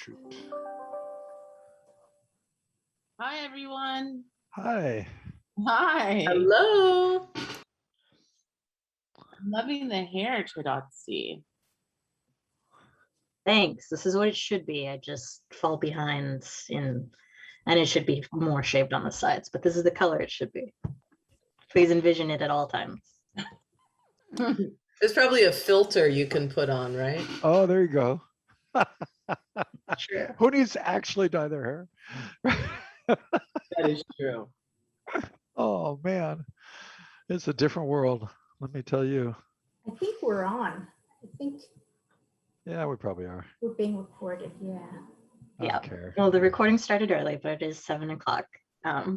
shoot. Hi, everyone. Hi. Hi. Hello. Loving the hair, Tradotsi. Thanks. This is what it should be. I just fall behind and it should be more shaved on the sides, but this is the color it should be. Please envision it at all times. There's probably a filter you can put on, right? Oh, there you go. True. Who needs to actually dye their hair? That is true. Oh man, it's a different world. Let me tell you. I think we're on. I think Yeah, we probably are. we're being recorded. Yeah. I Yeah. don't care. Well, the recording started early, but it is 7 o'clock.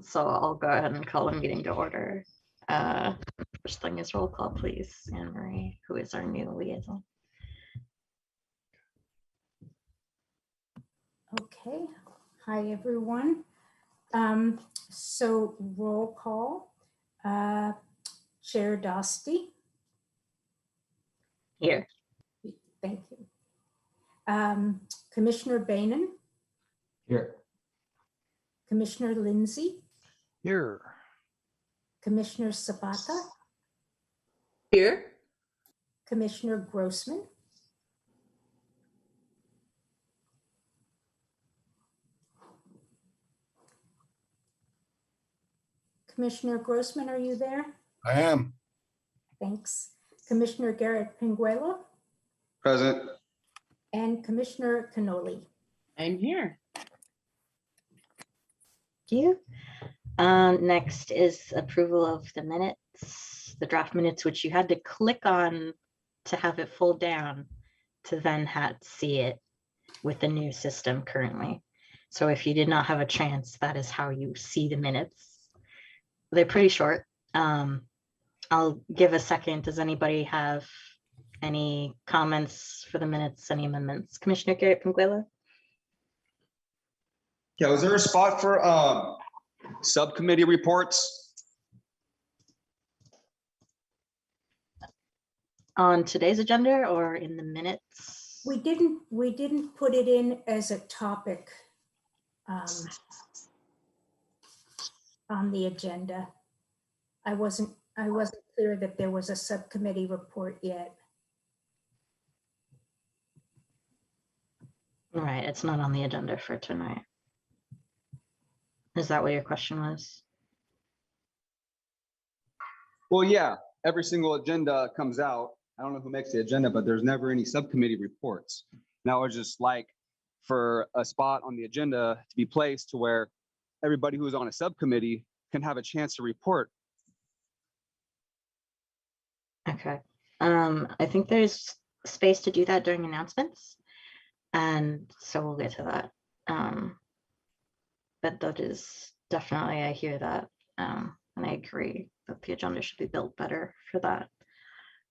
So I'll go ahead and call the meeting to order. First thing is roll call, please. Anne Marie, who is our new liaison. Okay. Hi, everyone. So roll call. Chair Dosty. Here. Thank you. Commissioner Bainan. Here. Commissioner Lindsay. Here. Commissioner Sabata. Here. Commissioner Grossman. Commissioner Grossman, are you there? I am. Thanks. Commissioner Garrett Pinguelo Present. and Commissioner Canoli. I'm here. Thank you. Next is approval of the minutes, the draft minutes, which you had to click on to have it fold down to then see it with the new system currently. So if you did not have a chance, that is how you see the minutes. They're pretty short. I'll give a second. Does anybody have any comments for the minutes, any amendments? Commissioner Garrett Pinguelo? Yeah, was there a spot for subcommittee reports? On today's agenda or in the minutes? We didn't put it in as a topic on the agenda. I wasn't clear that there was a subcommittee report yet. Right, it's not on the agenda for tonight. Is that what your question was? Well, yeah, every single agenda comes out. I don't know who makes the agenda, but there's never any subcommittee reports. Now I would just like for a spot on the agenda to be placed to where everybody who's on a subcommittee can have a chance to report. Okay. I think there's space to do that during announcements. And so we'll get to that. But that is definitely, I hear that. And I agree that the agenda should be built better for that.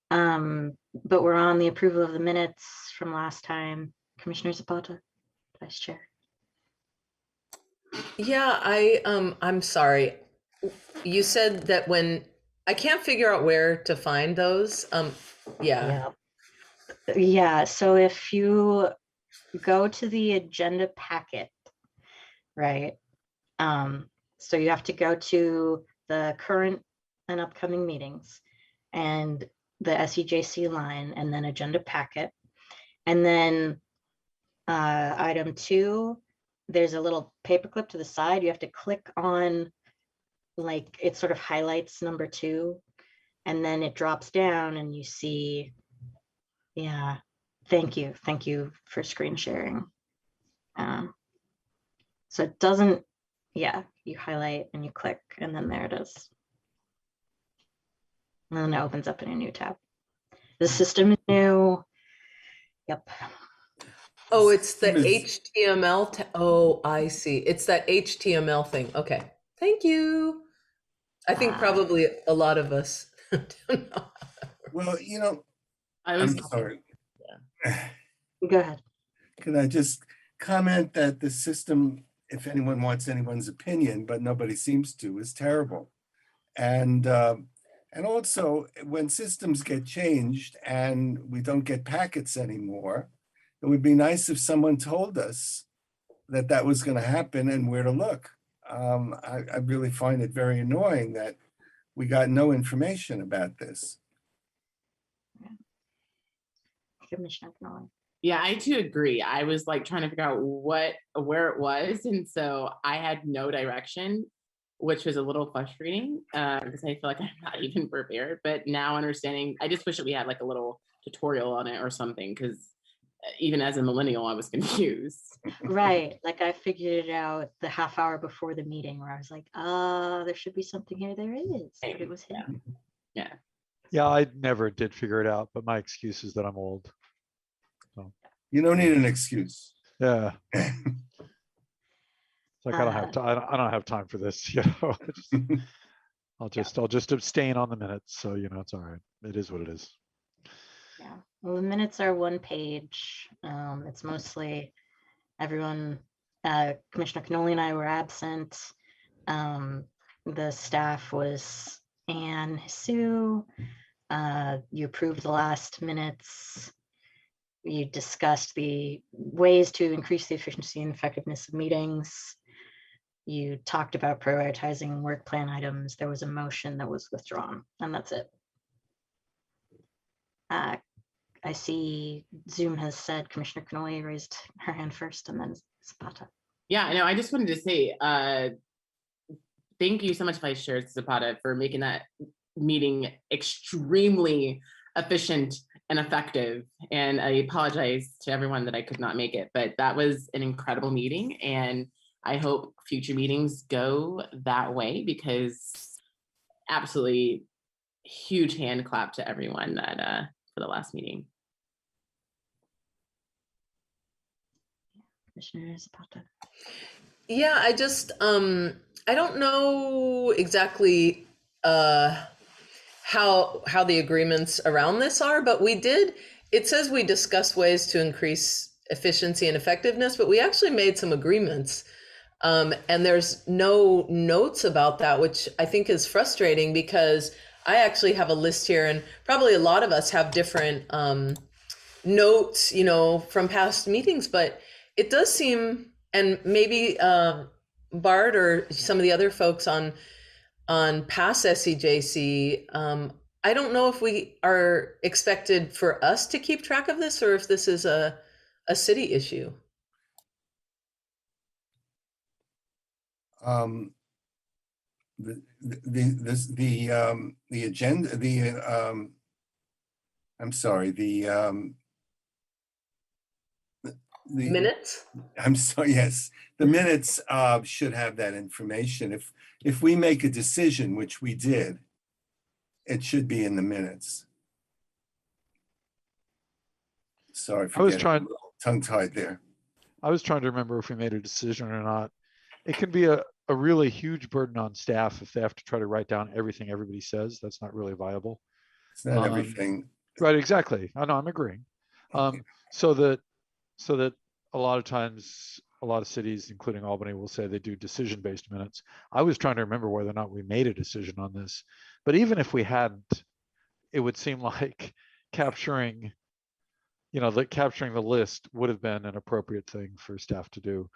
But we're on the approval of the minutes from last time. Commissioner Zapata, Vice Chair. Yeah, I'm sorry. You said that when I can't figure out where to find those. Yeah, so if you go to the agenda packet, right? So you have to go to the current and upcoming meetings and the SEJC line and then agenda packet. And then item 2, there's a little paperclip to the side. You have to click on, like, it sort of highlights number 2 and then it drops down and you see, yeah, thank you for screen sharing. So it doesn't, yeah, you highlight and you click and then there it is. And then it opens up in a new tab. The system is new. Yep. Oh, it's the HTML. Oh, I see. It's that HTML thing. Okay. Thank you. I think probably a lot of us don't know. Well, you know, I'm sorry. Go ahead. Can I just comment that the system, if anyone wants anyone's opinion, but nobody seems to, is terrible. And also when systems get changed and we don't get packets anymore, it would be nice if someone told us that that was going to happen and where to look. I really find it very annoying that we got no information about this. Commissioner Connolly. Yeah, I too agree. I was like trying to figure out where it was. And so I had no direction, which was a little frustrating because I feel like I'm not even prepared. But now understanding, I just wish that we had like a little tutorial on it or something, because even as a millennial, I was confused. Right, like I figured it out the half hour before the meeting where I was like, there should be something here. There is, but it was hidden. Yeah. Yeah, I never did figure it out, but my excuse is that I'm old. You don't need an excuse. Yeah. It's like I don't have time. I don't have time for this. You know, I'll just abstain on the minutes. So you know, it's all right. It is what it is. Yeah, well, the minutes are one page. It's mostly everyone, Commissioner Cannoli and I were absent. The staff was Anne, Sue. You approved the last minutes. You discussed the ways to increase the efficiency and effectiveness of meetings. You talked about prioritizing work plan items. There was a motion that was withdrawn, and that's it. I see Zoom has said Commissioner Cannoli raised her hand first, and then Zapata. Yeah, I know. I just wanted to say thank you so much, Vice Chair Zapata, for making that meeting extremely efficient and effective. And I apologize to everyone that I could not make it, but that was an incredible meeting. And I hope future meetings go that way, because absolutely huge hand clap to everyone that for the last meeting. Commissioner Zapata. Yeah, I just I don't know exactly how the agreements around this are, but it says we discussed ways to increase efficiency and effectiveness, but we actually made some agreements. And there's no notes about that, which I think is frustrating, because I actually have a list here, and probably a lot of us have different notes, you know, from past meetings, but it does seem, and maybe Bart or some of the other folks on past SCJC, I don't know if we are expected for us to keep track of this, or if this is a city issue. The agenda, I'm sorry, the Minutes? I'm sorry, yes, the minutes should have that information. If we make a decision, which we did, it should be in the minutes. Sorry for getting tongue-tied there. I was trying to remember if we made a decision or not. It can be a really huge burden on staff if they have to try to write down everything everybody says. That's not really viable. It's not everything. Right, exactly. I know, I'm agreeing. So that a lot of times, a lot of cities, including Albany, will say they do decision-based minutes. I was trying to remember whether or not we made a decision on this, but even if we hadn't, it would seem like capturing the list would have been an appropriate thing for staff to do,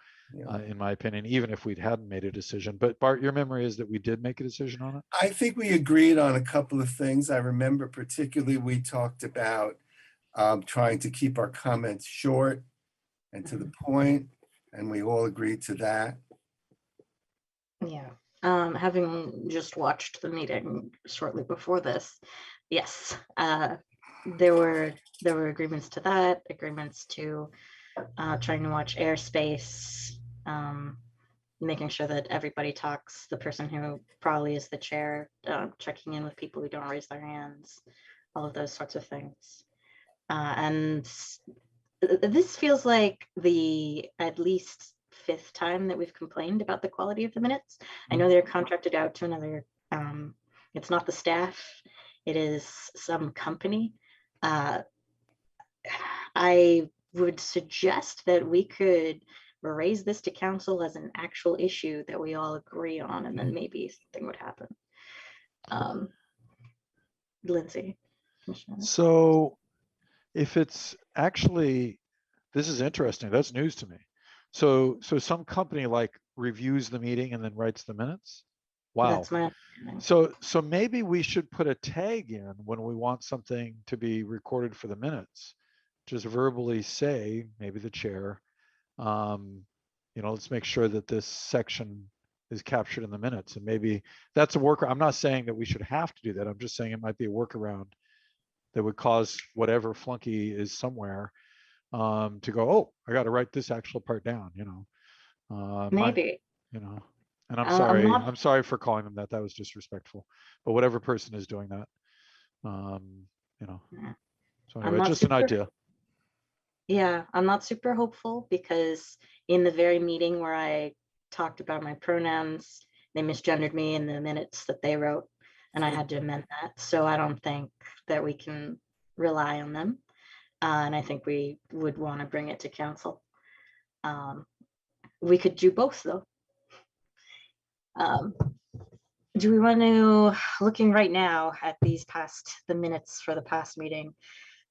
in my opinion, even if we hadn't made a decision. But Bart, your memory is that we did make a decision on it? I think we agreed on a couple of things. I remember particularly we talked about trying to keep our comments short and to the point, and we all agreed to that. Yeah, having just watched the meeting shortly before this, yes, there were agreements to that, agreements to trying to watch airspace, making sure that everybody talks, the person who probably is the chair, checking in with people who don't raise their hands, all of those sorts of things. And this feels like the at least 5th time that we've complained about the quality of the minutes. I know they're contracted out to another, it's not the staff, it is some company. I would suggest that we could raise this to council as an actual issue that we all agree on, and then maybe something would happen. Lindsay. So if it's actually, this is interesting, that's news to me. So some company like reviews the meeting and then writes the minutes. Wow. That's my understanding. So maybe we should put a tag in when we want something to be recorded for the minutes. Just verbally say, maybe the chair, let's make sure that this section is captured in the minutes. And maybe that's a worker. I'm not saying that we should have to do that. I'm just saying it might be a workaround that would cause whatever flunky is somewhere to go, oh, I got to write this actual part down, Maybe. and I'm I'm sorry, not- I'm sorry for calling them that. That was disrespectful, but whatever person is doing that, so I'm anyway, not just an super- idea. Yeah, I'm not super hopeful because in the very meeting where I talked about my pronouns, they misgendered me in the minutes that they wrote, and I had to amend that. So I don't think that we can rely on them. And I think we would want to bring it to council. We could do both though. Do we want to, looking right now at the minutes for the past meeting,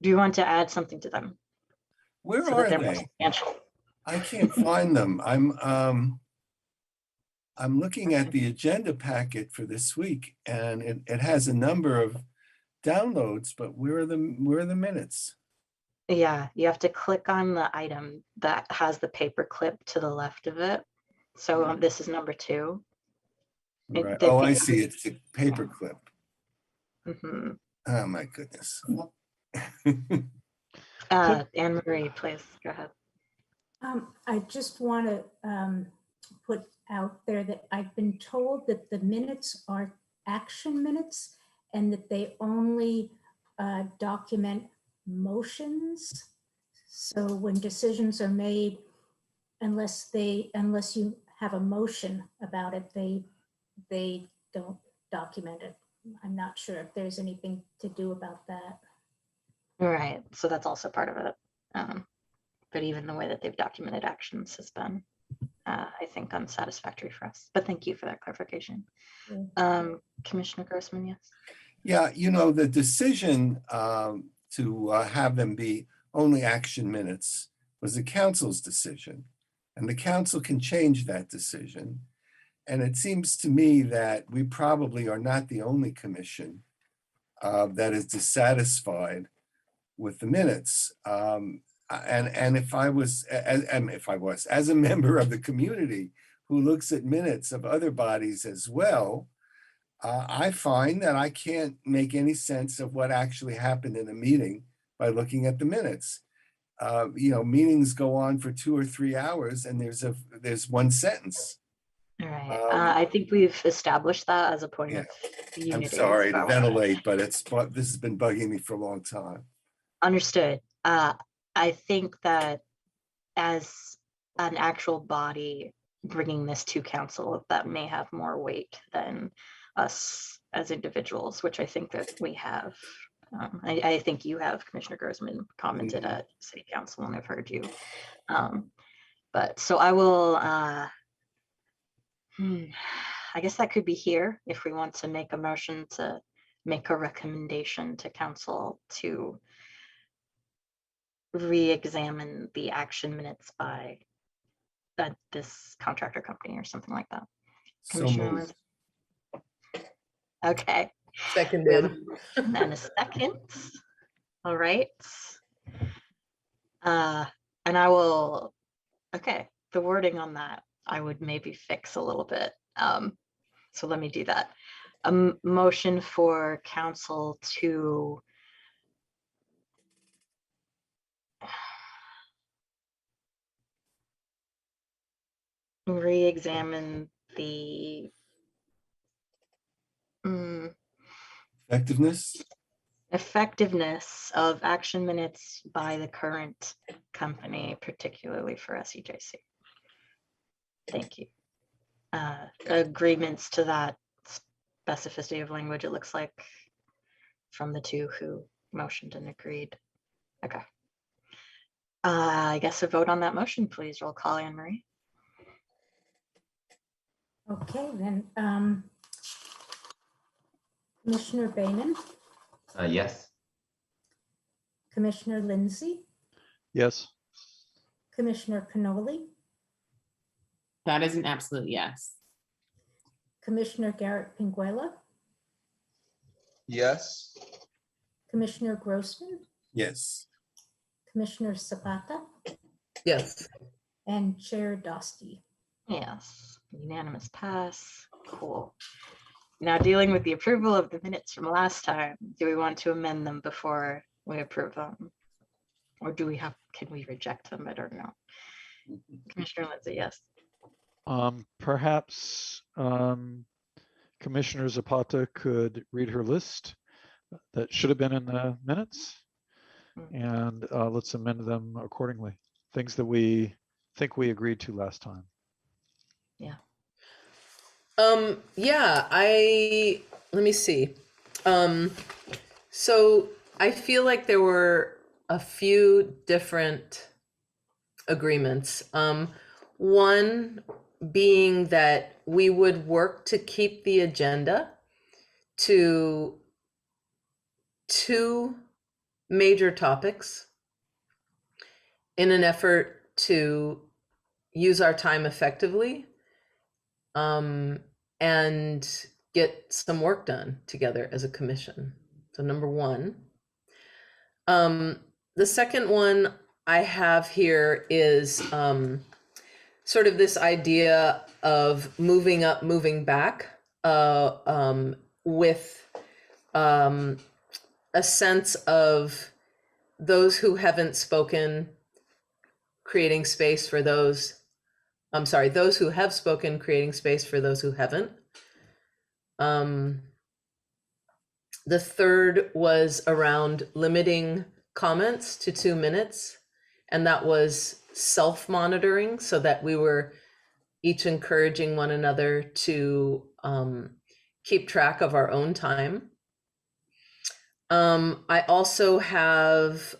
do you want to add something to them? Where so are that they're more they? substantial? I can't find them. I'm looking at the agenda packet for this week, and it has a number of downloads, but where are the minutes? Yeah, you have to click on the item that has the paper clip to the left of it. So this is number 2. Right. Oh, I see. It's a paper clip. Mhm. Oh my goodness. Anne Marie, please go ahead. I just want to put out there that I've been told that the minutes are action minutes and that they only document motions. So when decisions are made, unless you have a motion about it, they don't document it. I'm not sure if there's anything to do about that. All right, so that's also part of it. But even the way that they've documented actions has been, I think, unsatisfactory for us. But thank you for that clarification. Commissioner Grossman, yes? Yeah, the decision to have them be only action minutes was the council's decision, and the council can change that decision. And it seems to me that we probably are not the only commission that is dissatisfied with the minutes. And if I was, as a member of the community who looks at minutes of other bodies as well, I find that I can't make any sense of what actually happened in a meeting by looking at the minutes. Meetings go on for 2 or 3 hours, and there's one sentence. All right. I think we've established that as a point Yeah. of unity. I'm sorry to ventilate, but this has been bugging me for a long time. Understood. I think that as an actual body bringing this to council, that may have more weight than us as individuals, which I think that we have. I think you have, Commissioner Grossman, commented at City Council, and I've heard you. But so I will, I guess that could be here if we want to make a motion to make a recommendation to council to re-examine the action minutes by this contractor company or something like that. So Commissioner moved. Lindsay? Okay. Seconded. And a second. All right. And I will, okay, the wording on that, I would maybe fix a little bit. So let me do that. A motion for council to re-examine the effectiveness of action minutes by the current company, particularly for SEJC. Thank you. Agreements to that specificity of language, it looks like, from the two who motioned and agreed. Okay. I guess a vote on that motion, please. Roll call, Anne Marie. Okay, then Commissioner Baiman, Yes. Commissioner Lindsay, Yes. Commissioner Cannoli, That is an absolute yes. Commissioner Garrett Pinguela, Yes. Commissioner Grossman, Yes. Commissioner Zapata, Yes. and Chair Dostie. Yes, unanimous pass. Cool. Now dealing with the approval of the minutes from last time, do we want to amend them before we approve them? Or do we have, can we reject them? I don't know. Commissioner Lindsay, yes. Perhaps Commissioner Zapata could read her list that should have been in the minutes, and let's amend them accordingly. Things that we think we agreed to last time. Yeah, let me see. So I feel like there were a few different agreements. One being that we would work to keep the agenda to 2 major topics in an effort to use our time effectively, and get some work done together as a commission. So number 1. The second one I have here is sort of this idea of moving up, moving back, with a sense of those who haven't spoken, creating space for those. I'm sorry, those who have spoken, creating space for those who haven't. The third was around limiting comments to 2 minutes, and that was self-monitoring, so that we were each encouraging one another to keep track of our own time. I also have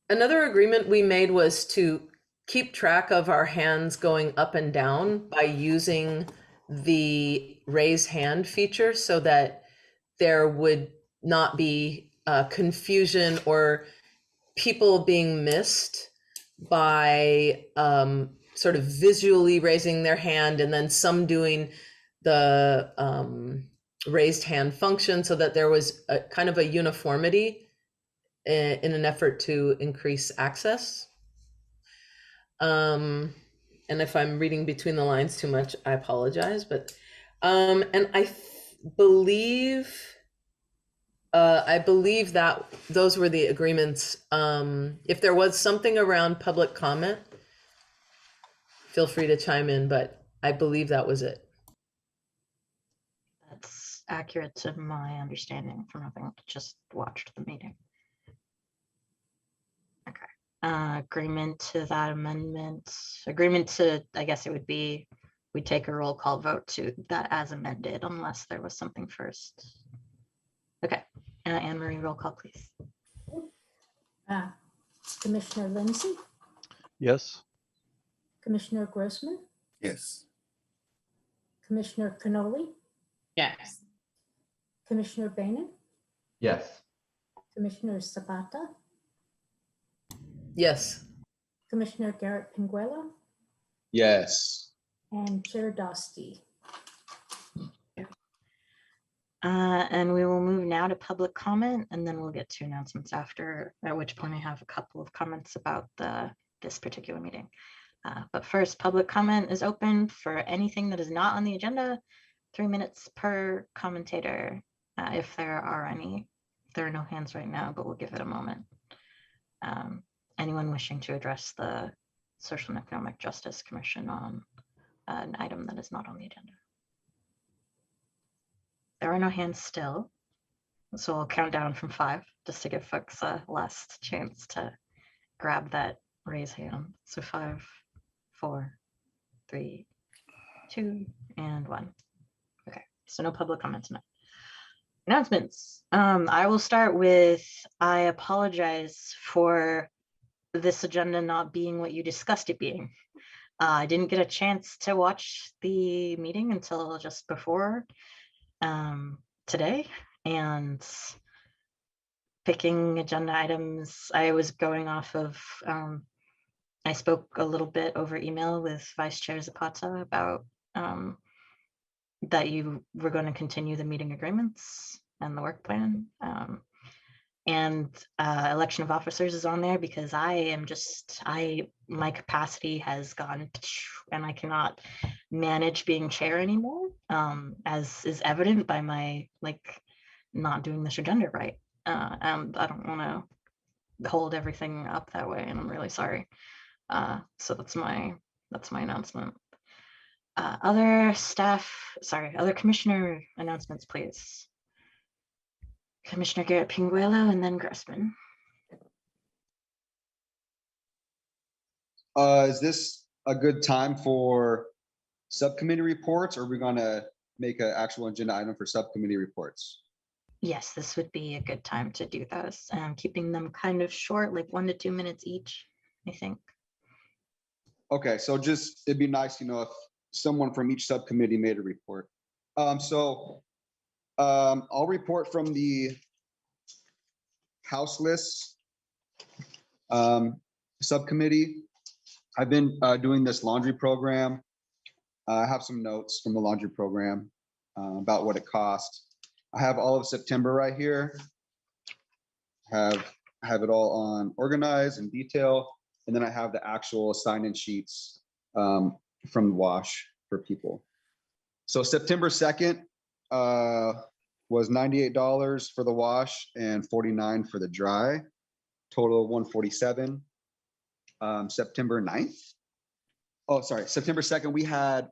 another agreement we made was to keep track of our hands going up and down by using the raise hand feature, so that there would not be confusion or people being missed by sort of visually raising their hand and then some doing the raised hand function, so that there was a kind of a uniformity in an effort to increase access. And if I'm reading between the lines too much, I apologize. But and I believe that those were the agreements. If there was something around public comment, feel free to chime in, but I believe that was it. That's accurate to my understanding from having just watched the meeting. Okay. Agreement to that amendment, agreement to, I guess it would be, we take a roll call vote to that as amended, unless there was something first. Okay, Anne Marie, roll call, please. Commissioner Lindsay, Yes. Commissioner Grossman, Yes. Commissioner Cannoli, Yes. Commissioner Bainan, Yes. Commissioner Zapata, Yes. Commissioner Garrett Pinguela, Yes. and Chair Dostie. And we will move now to public comment, and then we'll get to announcements after, at which point I have a couple of comments about this particular meeting. But first, public comment is open for anything that is not on the agenda. 3 minutes per commentator, if there are any. There are no hands right now, but we'll give it a moment. Anyone wishing to address the Social and Economic Justice Commission on an item that is not on the agenda? There are no hands still, so we'll count down from 5 just to give folks a last chance to grab that raise hand. So 5, 4, 3, 2, and 1. Okay, so no public comment tonight. Announcements. I will start with, I apologize for this agenda not being what you discussed it being. I didn't get a chance to watch the meeting until just before today, and picking agenda items, I was going off of I spoke a little bit over email with Vice Chair Zapata about that you were going to continue the meeting agreements and the work plan. And election of officers is on there because my capacity has gone and I cannot manage being chair anymore, as is evident by my not doing this agenda right. And I don't want to hold everything up that way, and I'm really sorry. So that's my announcement. Other commissioner announcements, please. Commissioner Garrett Pinguelo and then Grossman. Is this a good time for subcommittee reports, or are we gonna make an actual agenda item for subcommittee reports? Yes, this would be a good time to do those. Keeping them kind of short, like 1 to 2 minutes each, I think. Okay, so it'd be nice, if someone from each subcommittee made a report. I'll report from the House list subcommittee. I've been doing this laundry program. I have some notes from the laundry program about what it cost. I have all of September right here. I have it all on organized and detail. And then I have the actual sign-in sheets from the wash for people. So September 2nd was $98 for the wash and $49 for the dry, total of $147. September 9th. Oh, sorry, September 2nd, we had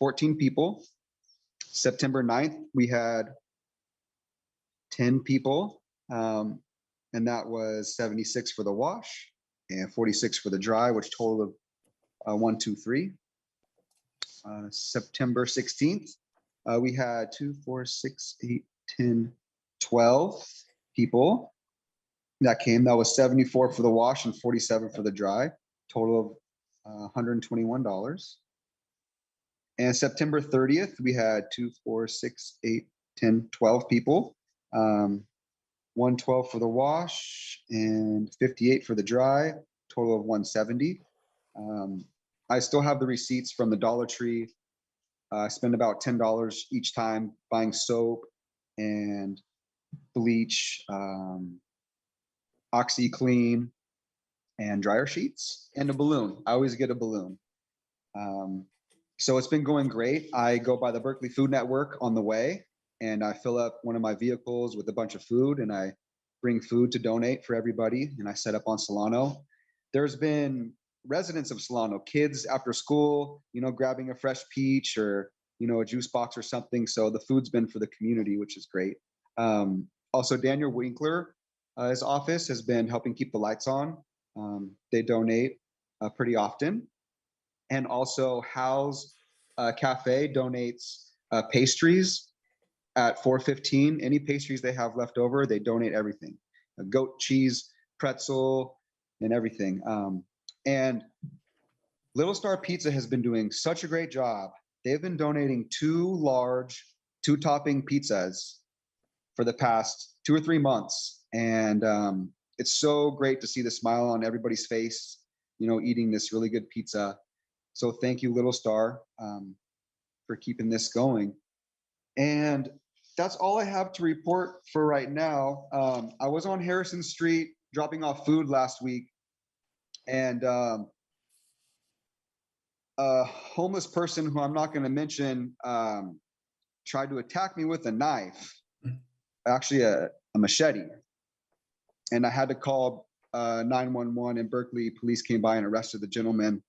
14 people. September 9th, we had 10 people. And that was 76 for the wash and 46 for the dry, which totaled of 123. September 16th, we had 2, 4, 6, 8, 10, 12 people that came. That was 74 for the wash and 47 for the dry, total of $121. And September 30th, we had 2, 4, 6, 8, 10, 12 people. 112 for the wash and 58 for the dry, total of 170. I still have the receipts from the Dollar Tree. I spend about $10 each time buying soap and bleach, OxyClean, and dryer sheets, and a balloon. I always get a balloon. So it's been going great. I go by the Berkeley Food Network on the way, and I fill up one of my vehicles with a bunch of food, and I bring food to donate for everybody, and I set up on Solano. There's been residents of Solano, kids after school, grabbing a fresh peach or, a juice box or something. So the food's been for the community, which is great. Also, Daniel Winkler, his office has been helping keep the lights on. They donate pretty often. And also Hal's Cafe donates pastries at 4:15. Any pastries they have left over, they donate everything. Goat cheese, pretzel, and everything. And Little Star Pizza has been doing such a great job. They've been donating 2 large, 2-topping pizzas for the past 2 or 3 months. And it's so great to see the smile on everybody's face, eating this really good pizza. So thank you, Little Star, for keeping this going. And that's all I have to report for right now. I was on Harrison Street dropping off food last week, and a homeless person who I'm not going to mention tried to attack me with a knife, actually a machete. And I had to call 911, and Berkeley police came by and arrested the gentleman.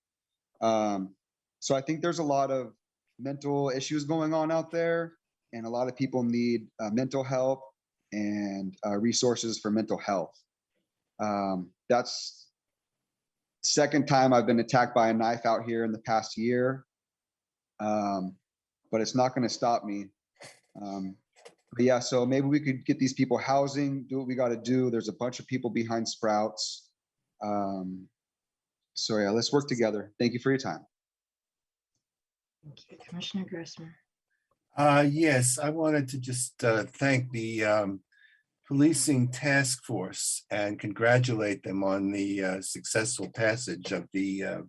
So I think there's a lot of mental issues going on out there, and a lot of people need mental help and resources for mental health. That's the second time I've been attacked by a knife out here in the past year, but it's not going to stop me. But yeah, so maybe we could get these people housing, do what we got to do. There's a bunch of people behind Sprouts. So yeah, let's work together. Thank you for your time. Thank you, Commissioner Grossman. Yes, I wanted to just thank the Policing Task Force and congratulate them on the successful passage of the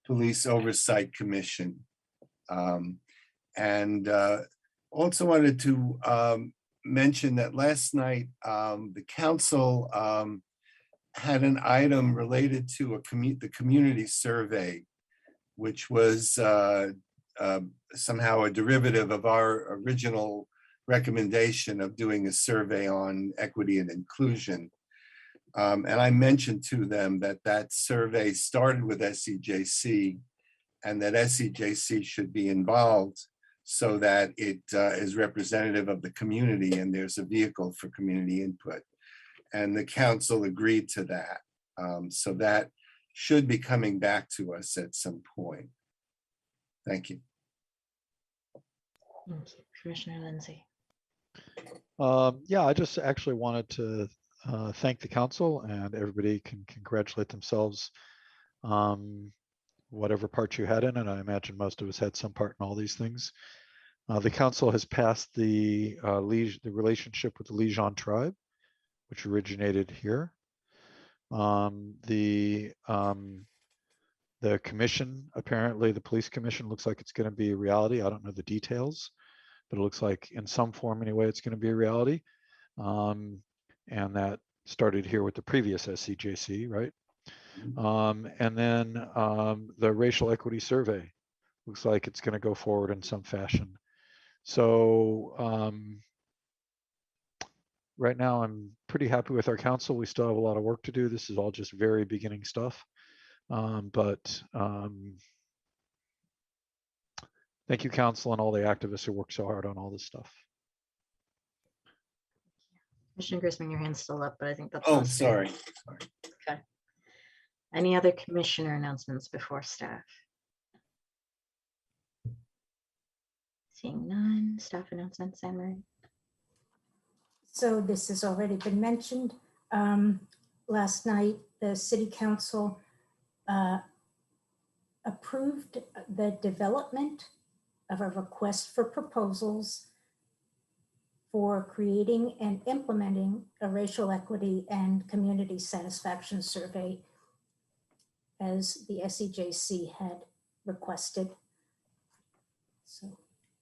Police Oversight Commission. And also wanted to mention that last night, the council had an item related to the community survey, which was somehow a derivative of our original recommendation of doing a survey on equity and inclusion. And I mentioned to them that that survey started with SEJC and that SEJC should be involved so that it is representative of the community and there's a vehicle for community input. And the council agreed to that. So that should be coming back to us at some point. Thank you. Thank you, Commissioner Lindsay. Yeah, I just actually wanted to thank the council, and everybody can congratulate themselves. Whatever part you had in it, I imagine most of us had some part in all these things. The council has passed the relationship with the Lijon tribe, which originated here. The commission, apparently the police commission, looks like it's going to be a reality. I don't know the details, but it looks like in some form anyway, it's going to be a reality. And that started here with the previous SCJC, right? And then the racial equity survey looks like it's going to go forward in some fashion. So right now I'm pretty happy with our council. We still have a lot of work to do. This is all just very beginning stuff. But thank you, council, and all the activists who work so hard on all this stuff. Commissioner Grisman, your hand's still up, but I think that's. Oh, sorry. Okay. Any other commissioner announcements before staff? Seeing none, staff announcements, Anne Marie. So this has already been mentioned. Last night, the city council approved the development of a request for proposals for creating and implementing a racial equity and community satisfaction survey as the SEJC had requested. So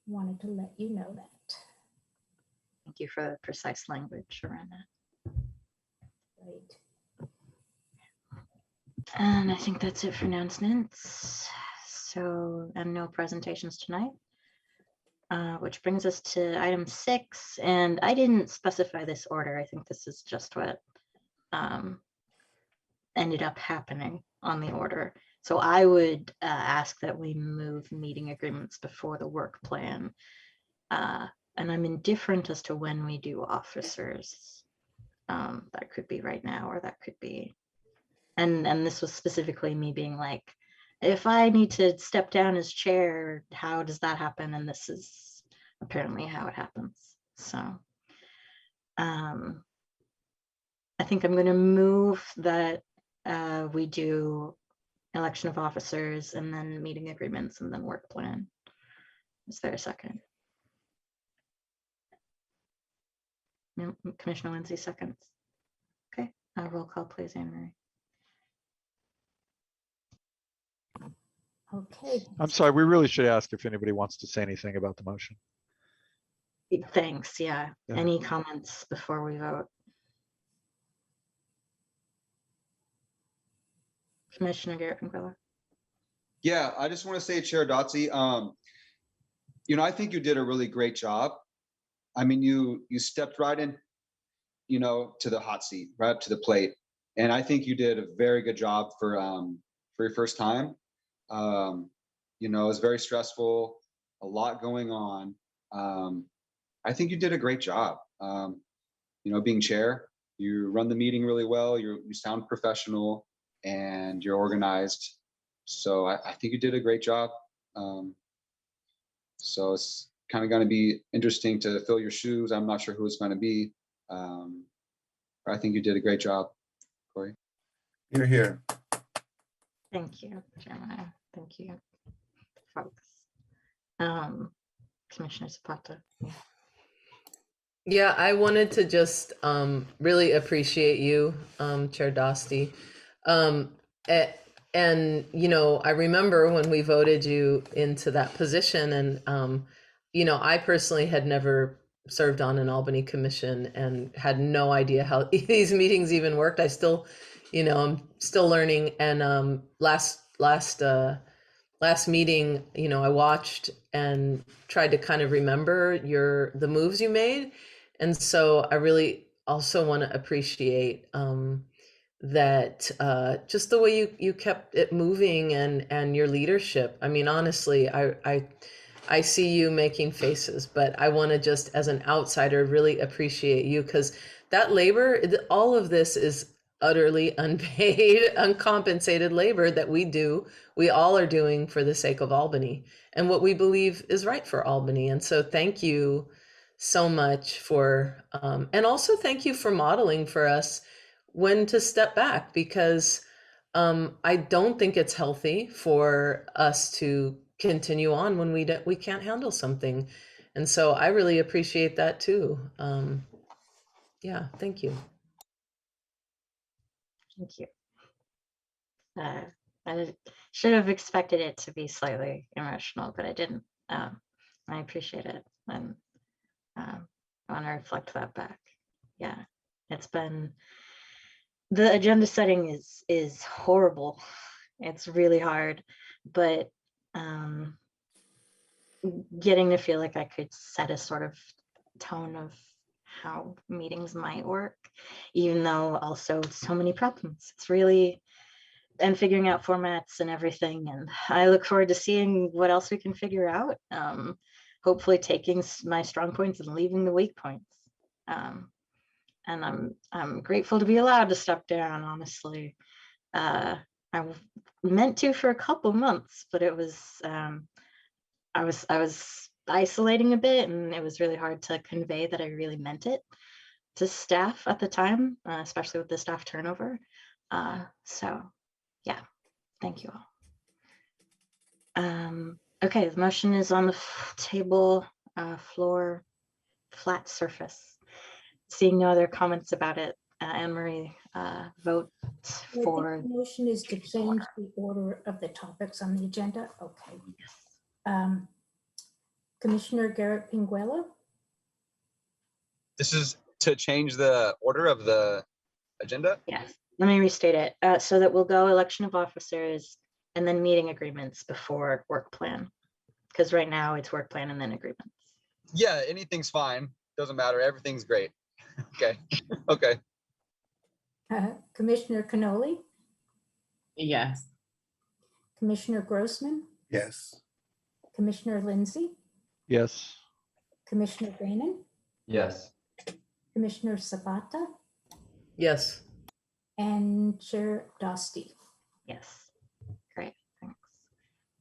wanted to let you know that. Thank you for the precise language around that. Right. And I think that's it for announcements. So, and no presentations tonight. Which brings us to item 6, and I didn't specify this order. I think this is just what ended up happening on the order. So I would ask that we move meeting agreements before the work plan. And I'm indifferent as to when we do officers. That could be right now, or that could be, and this was specifically me being like, if I need to step down as chair, how does that happen? And this is apparently how it happens. So I think I'm going to move that we do election of officers and then meeting agreements and then work plan. Is there a second? No, Commissioner Lindsay seconds. Okay, roll call please, Anne Marie. Okay. I'm sorry, we really should ask if anybody wants to say anything about the motion. Thanks, yeah. Yeah. Any comments before we vote? Commissioner Garrett-Conquilla. Yeah, I just want to say, Chair Dotsie, I think you did a really great job. I mean, you stepped right in, to the hot seat, right up to the plate. And I think you did a very good job for your first time. It was very stressful, a lot going on. I think you did a great job. Being chair, you run the meeting really well. You sound professional and you're organized. So I think you did a great job. So it's kind of going to be interesting to fill your shoes. I'm not sure who it's going to be. I think you did a great job, Corey. You're here. Thank you, Jeremiah. Thank you, folks. Commissioner Zapata. Yeah, I wanted to just really appreciate you, Chair Dosti. Um, a- and, you know, I remember when we voted you into that position, and, you know, I personally had never served on an Albany commission and had no idea how these meetings even worked. I still, you know, I'm still learning. And last meeting, you know, I watched and tried to kind of remember the moves you made. And so I really also want to appreciate that just the way you kept it moving, and your leadership. I mean, honestly, I see you making faces, but I want to just, as an outsider, really appreciate you, because that labor, all of this is utterly unpaid, uncompensated labor that we all are doing for the sake of Albany and what we believe is right for Albany. And so thank you so much for, and also thank you for modeling for us when to step back, because I don't think it's healthy for us to continue on when we can't handle something. And so I really appreciate that too. Yeah, thank you. Thank you. I should have expected it to be slightly emotional, but I didn't. I appreciate it, and I want to reflect that back. Yeah, it's been, the agenda setting is horrible. It's really hard, but getting to feel like I could set a sort of tone of how meetings might work, even though also so many problems. It's really, and figuring out formats and everything. And I look forward to seeing what else we can figure out. Hopefully taking my strong points and leaving the weak points. And I'm grateful to be allowed to step down, honestly. I meant to for a couple months, but it was, I was isolating a bit, and it was really hard to convey that I really meant it to staff at the time, especially with the staff turnover. So yeah, thank you all. Okay, the motion is on the table, floor, flat surface. Seeing no other comments about it, Anne Marie, vote I think for. the motion is to change the order of the topics on the agenda. Okay. Commissioner Garrett Pinguela, This is to change the order of the agenda? Yes, let me restate it. So that we'll go election of officers and then meeting agreements before work plan. Because right now it's work plan and then agreements. Yeah, anything's fine. Doesn't matter. Everything's great. Okay. Okay. Commissioner Cannoli, Yes. Commissioner Grossman, Yes. Commissioner Lindsay, Yes. Commissioner Grainan, Yes. Commissioner Sabata, Yes. and Chair Dosti. Yes, great, thanks.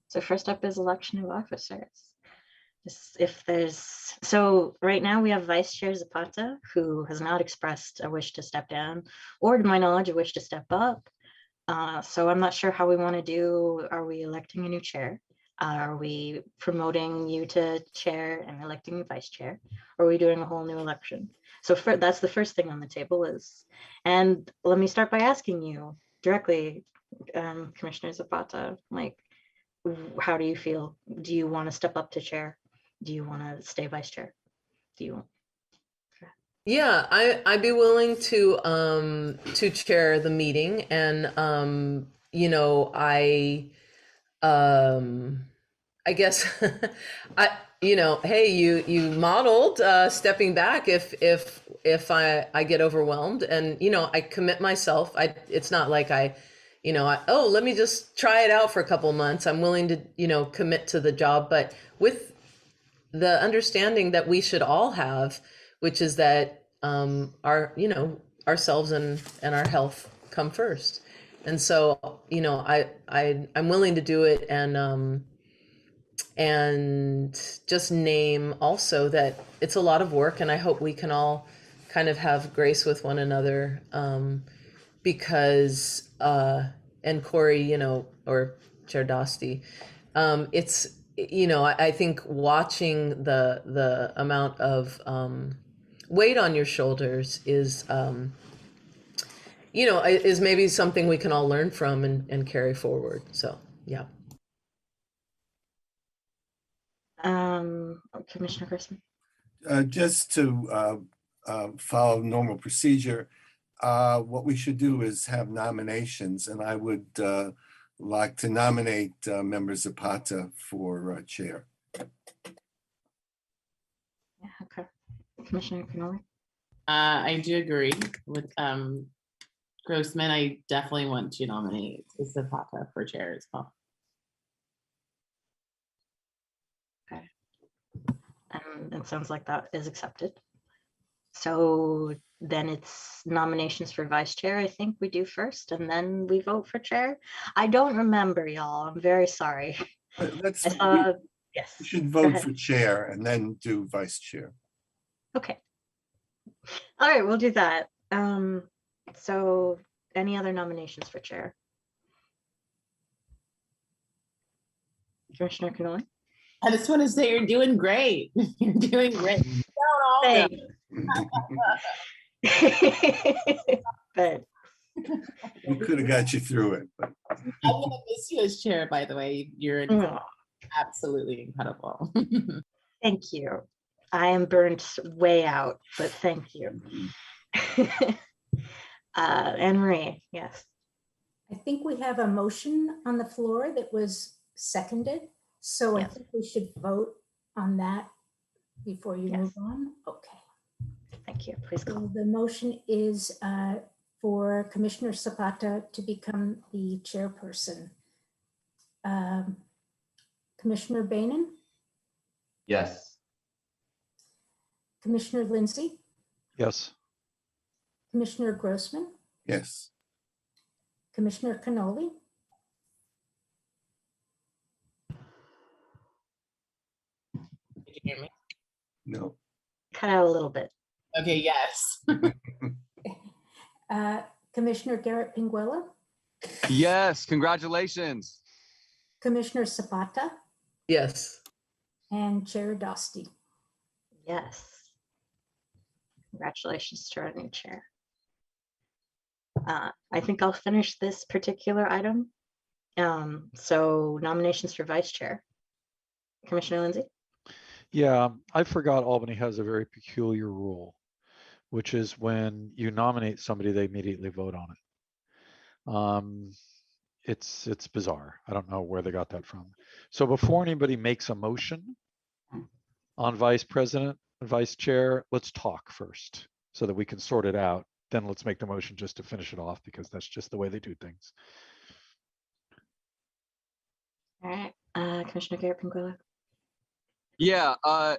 So first up is election of officers. If there's, so right now we have Vice Chair Zapata, who has not expressed a wish to step down, or to my knowledge, a wish to step up. So I'm not sure how we want to do. Are we electing a new chair? Are we promoting you to chair and electing you vice chair? Or are we doing a whole new election? So that's the first thing on the table is, and let me start by asking you directly, Commissioner Zapata, like, how do you feel? Do you want to step up to chair? Do you want to stay vice chair? Do you? Yeah, I'd be willing to chair the meeting, and you know, I guess I, you know, hey, you modeled stepping back if I get overwhelmed, and you know, I commit myself. It's not like oh, let me just try it out for a couple months. I'm willing to, you know, commit to the job, but with the understanding that we should all have, which is that our, you know, ourselves and our health come first. And so, you know, I'm willing to do it, and just name also that it's a lot of work, and I hope we can all kind of have grace with one another, because and Corey, you know, or Chair Dosti, it's, you know, I think watching the amount of weight on your shoulders is, is maybe something we can all learn from and carry forward. So, yeah. Commissioner Grossman. Just to follow normal procedure, what we should do is have nominations, and I would like to nominate Member Zapata for chair. Yeah, okay. Commissioner Canoli. I do agree with Grossman. I definitely want to nominate Zapata for chair as well. And it sounds like that is accepted. So then it's nominations for vice chair, I think we do first, and then we vote for chair. I don't remember, y'all. I'm very sorry. Let's, Yes. we should go vote ahead. for chair and then do vice chair. Okay. All right, we'll do that. So any other nominations for chair? Commissioner Canoli? I just want to say you're doing great. You're doing great. Thanks. But We could have got you through it, but I'm gonna miss you as chair, by the way. You're absolutely incredible. thank you. I am burnt way out, but thank you. Anne Marie, yes. I think we have a motion on the floor that was seconded. So I Yes. think we should vote on that before you Yes. move on. Okay. Thank you. Please So call. the motion is for Commissioner Zapata to become the chairperson. Commissioner Bainan, Yes. Commissioner Lindsay, Yes. Commissioner Grossman, yes. Commissioner Canoli, Did you hear me? No. Cut out a little bit. Okay, yes. Commissioner Garrett Pinguella, Yes, congratulations. Commissioner Zapata, Yes. and Chair Dosty. Yes. Congratulations to our new chair. I think I'll finish this particular item. So nominations for vice chair. Commissioner Lindsay? Yeah, I forgot Albany has a very peculiar rule, which is when you nominate somebody, they immediately vote on it. It's bizarre. I don't know where they got that from. So before anybody makes a motion on vice president and vice chair, let's talk first so that we can sort it out. Then let's make the motion just to finish it off, because that's just the way they do things. All right, Commissioner Garrett Pinguella. Yeah, I'd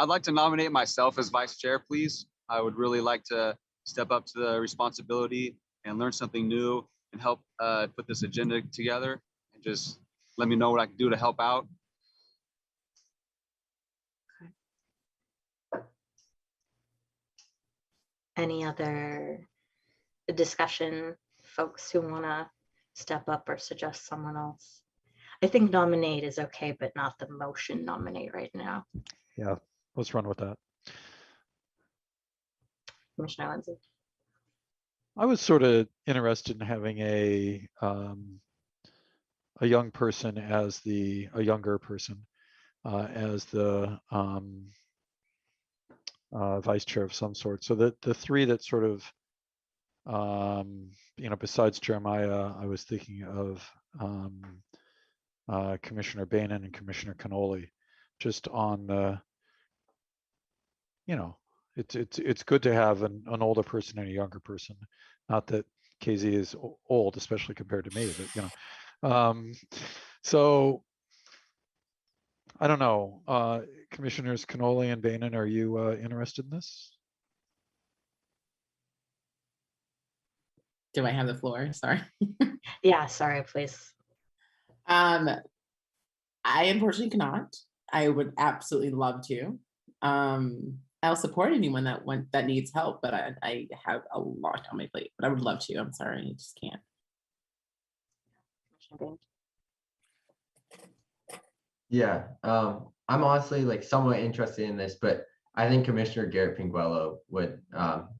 like to nominate myself as vice chair, please. I would really like to step up to the responsibility and learn something new and help put this agenda together, and just let me know what I can do to help out. Any other discussion, folks who want to step up or suggest someone else? I think nominate is okay, but not the motion nominate right now. Yeah, let's run with that. Commissioner Lindsay? I was sort of interested in having a young person as a younger person as the vice chair of some sort. So that the three that sort of, besides Jeremiah, I was thinking of Commissioner Bainan and Commissioner Canoli, just on the, it's good to have an older person and a younger person. Not that KZ is old, especially compared to me, but so I don't know. Commissioners Canoli and Bainan, are you interested in this? Do I have the floor? Sorry. Yeah, sorry, please. I unfortunately cannot. I would absolutely love to. I'll support anyone that needs help, but I have a lot on my plate. But I would love to. I'm sorry, I just can't. Yeah. I'm honestly like somewhat interested in this, but I think Commissioner Garrett Pinguello would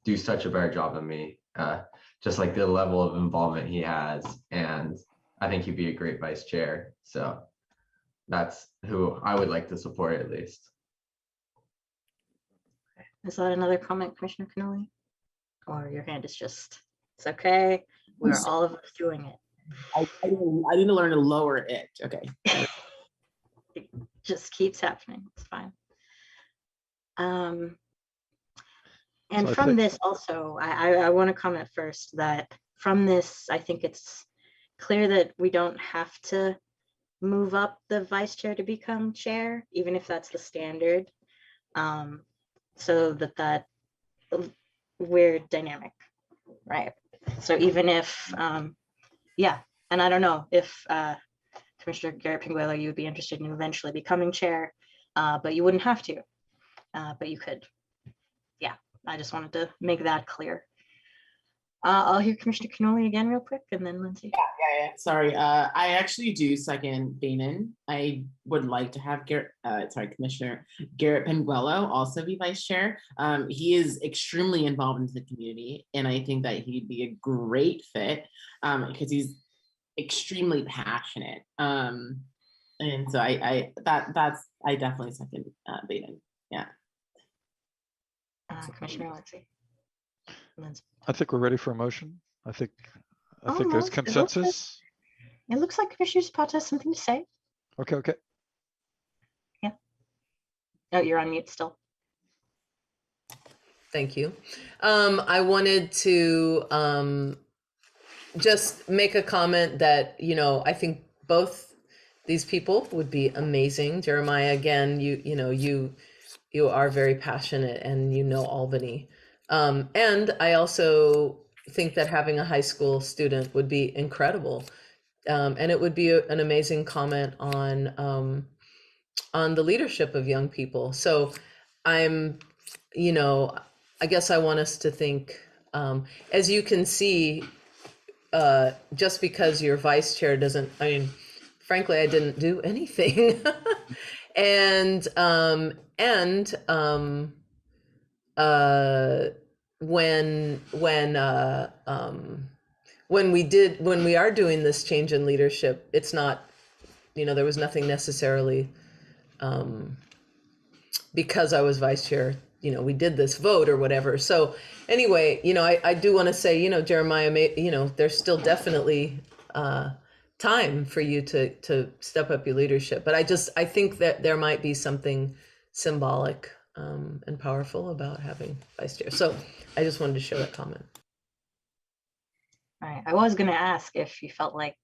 do such a better job than me, just like the level of involvement he has. And I think he'd be a great vice chair. So that's who I would like to support at least. Is that another comment, Commissioner Canoli? Or your hand is just, it's okay. We're all of us doing it. I need to learn to lower it. Okay. It just keeps happening. It's fine. And So I from think- this also, I want to comment first that from this, I think it's clear that we don't have to move up the vice chair to become chair, even if that's the standard. So that we're dynamic, right? So even if, yeah, and I don't know if Commissioner Garrett Pinguello, you would be interested in eventually becoming chair, but you wouldn't have to, but you could. Yeah, I just wanted to make that clear. I'll hear Commissioner Canoli again real quick and then Lindsay. Yeah. Sorry. I actually do second Bainan. I would like to have Commissioner Garrett Pinguello also be vice chair. He is extremely involved into the community, and I think that he'd be a great fit because he's extremely passionate. And so I definitely second Bainan. Yeah. Commissioner Lindsay. I think we're ready for a motion. I think there's Almost. It looks like- consensus. It looks like Commissioner Zapata has something to say. Okay. Oh, you're on mute still. Thank you. I wanted to just make a comment that, I think both these people would be amazing. Jeremiah, again, you are very passionate and you know Albany. And I also think that having a high school student would be incredible. And it would be an amazing comment on the leadership of young people. So I guess I want us to think, as you can see, just because your vice chair doesn't, frankly, I didn't do anything. and when we are doing this change in leadership, it's not, there was nothing necessarily because I was vice chair, we did this vote or whatever. So anyway, I do want to say, Jeremiah, there's still definitely time for you to step up your leadership. But I think that there might be something symbolic and powerful about having vice chair. So I just wanted to share that comment. All right. I was going to ask if you felt like,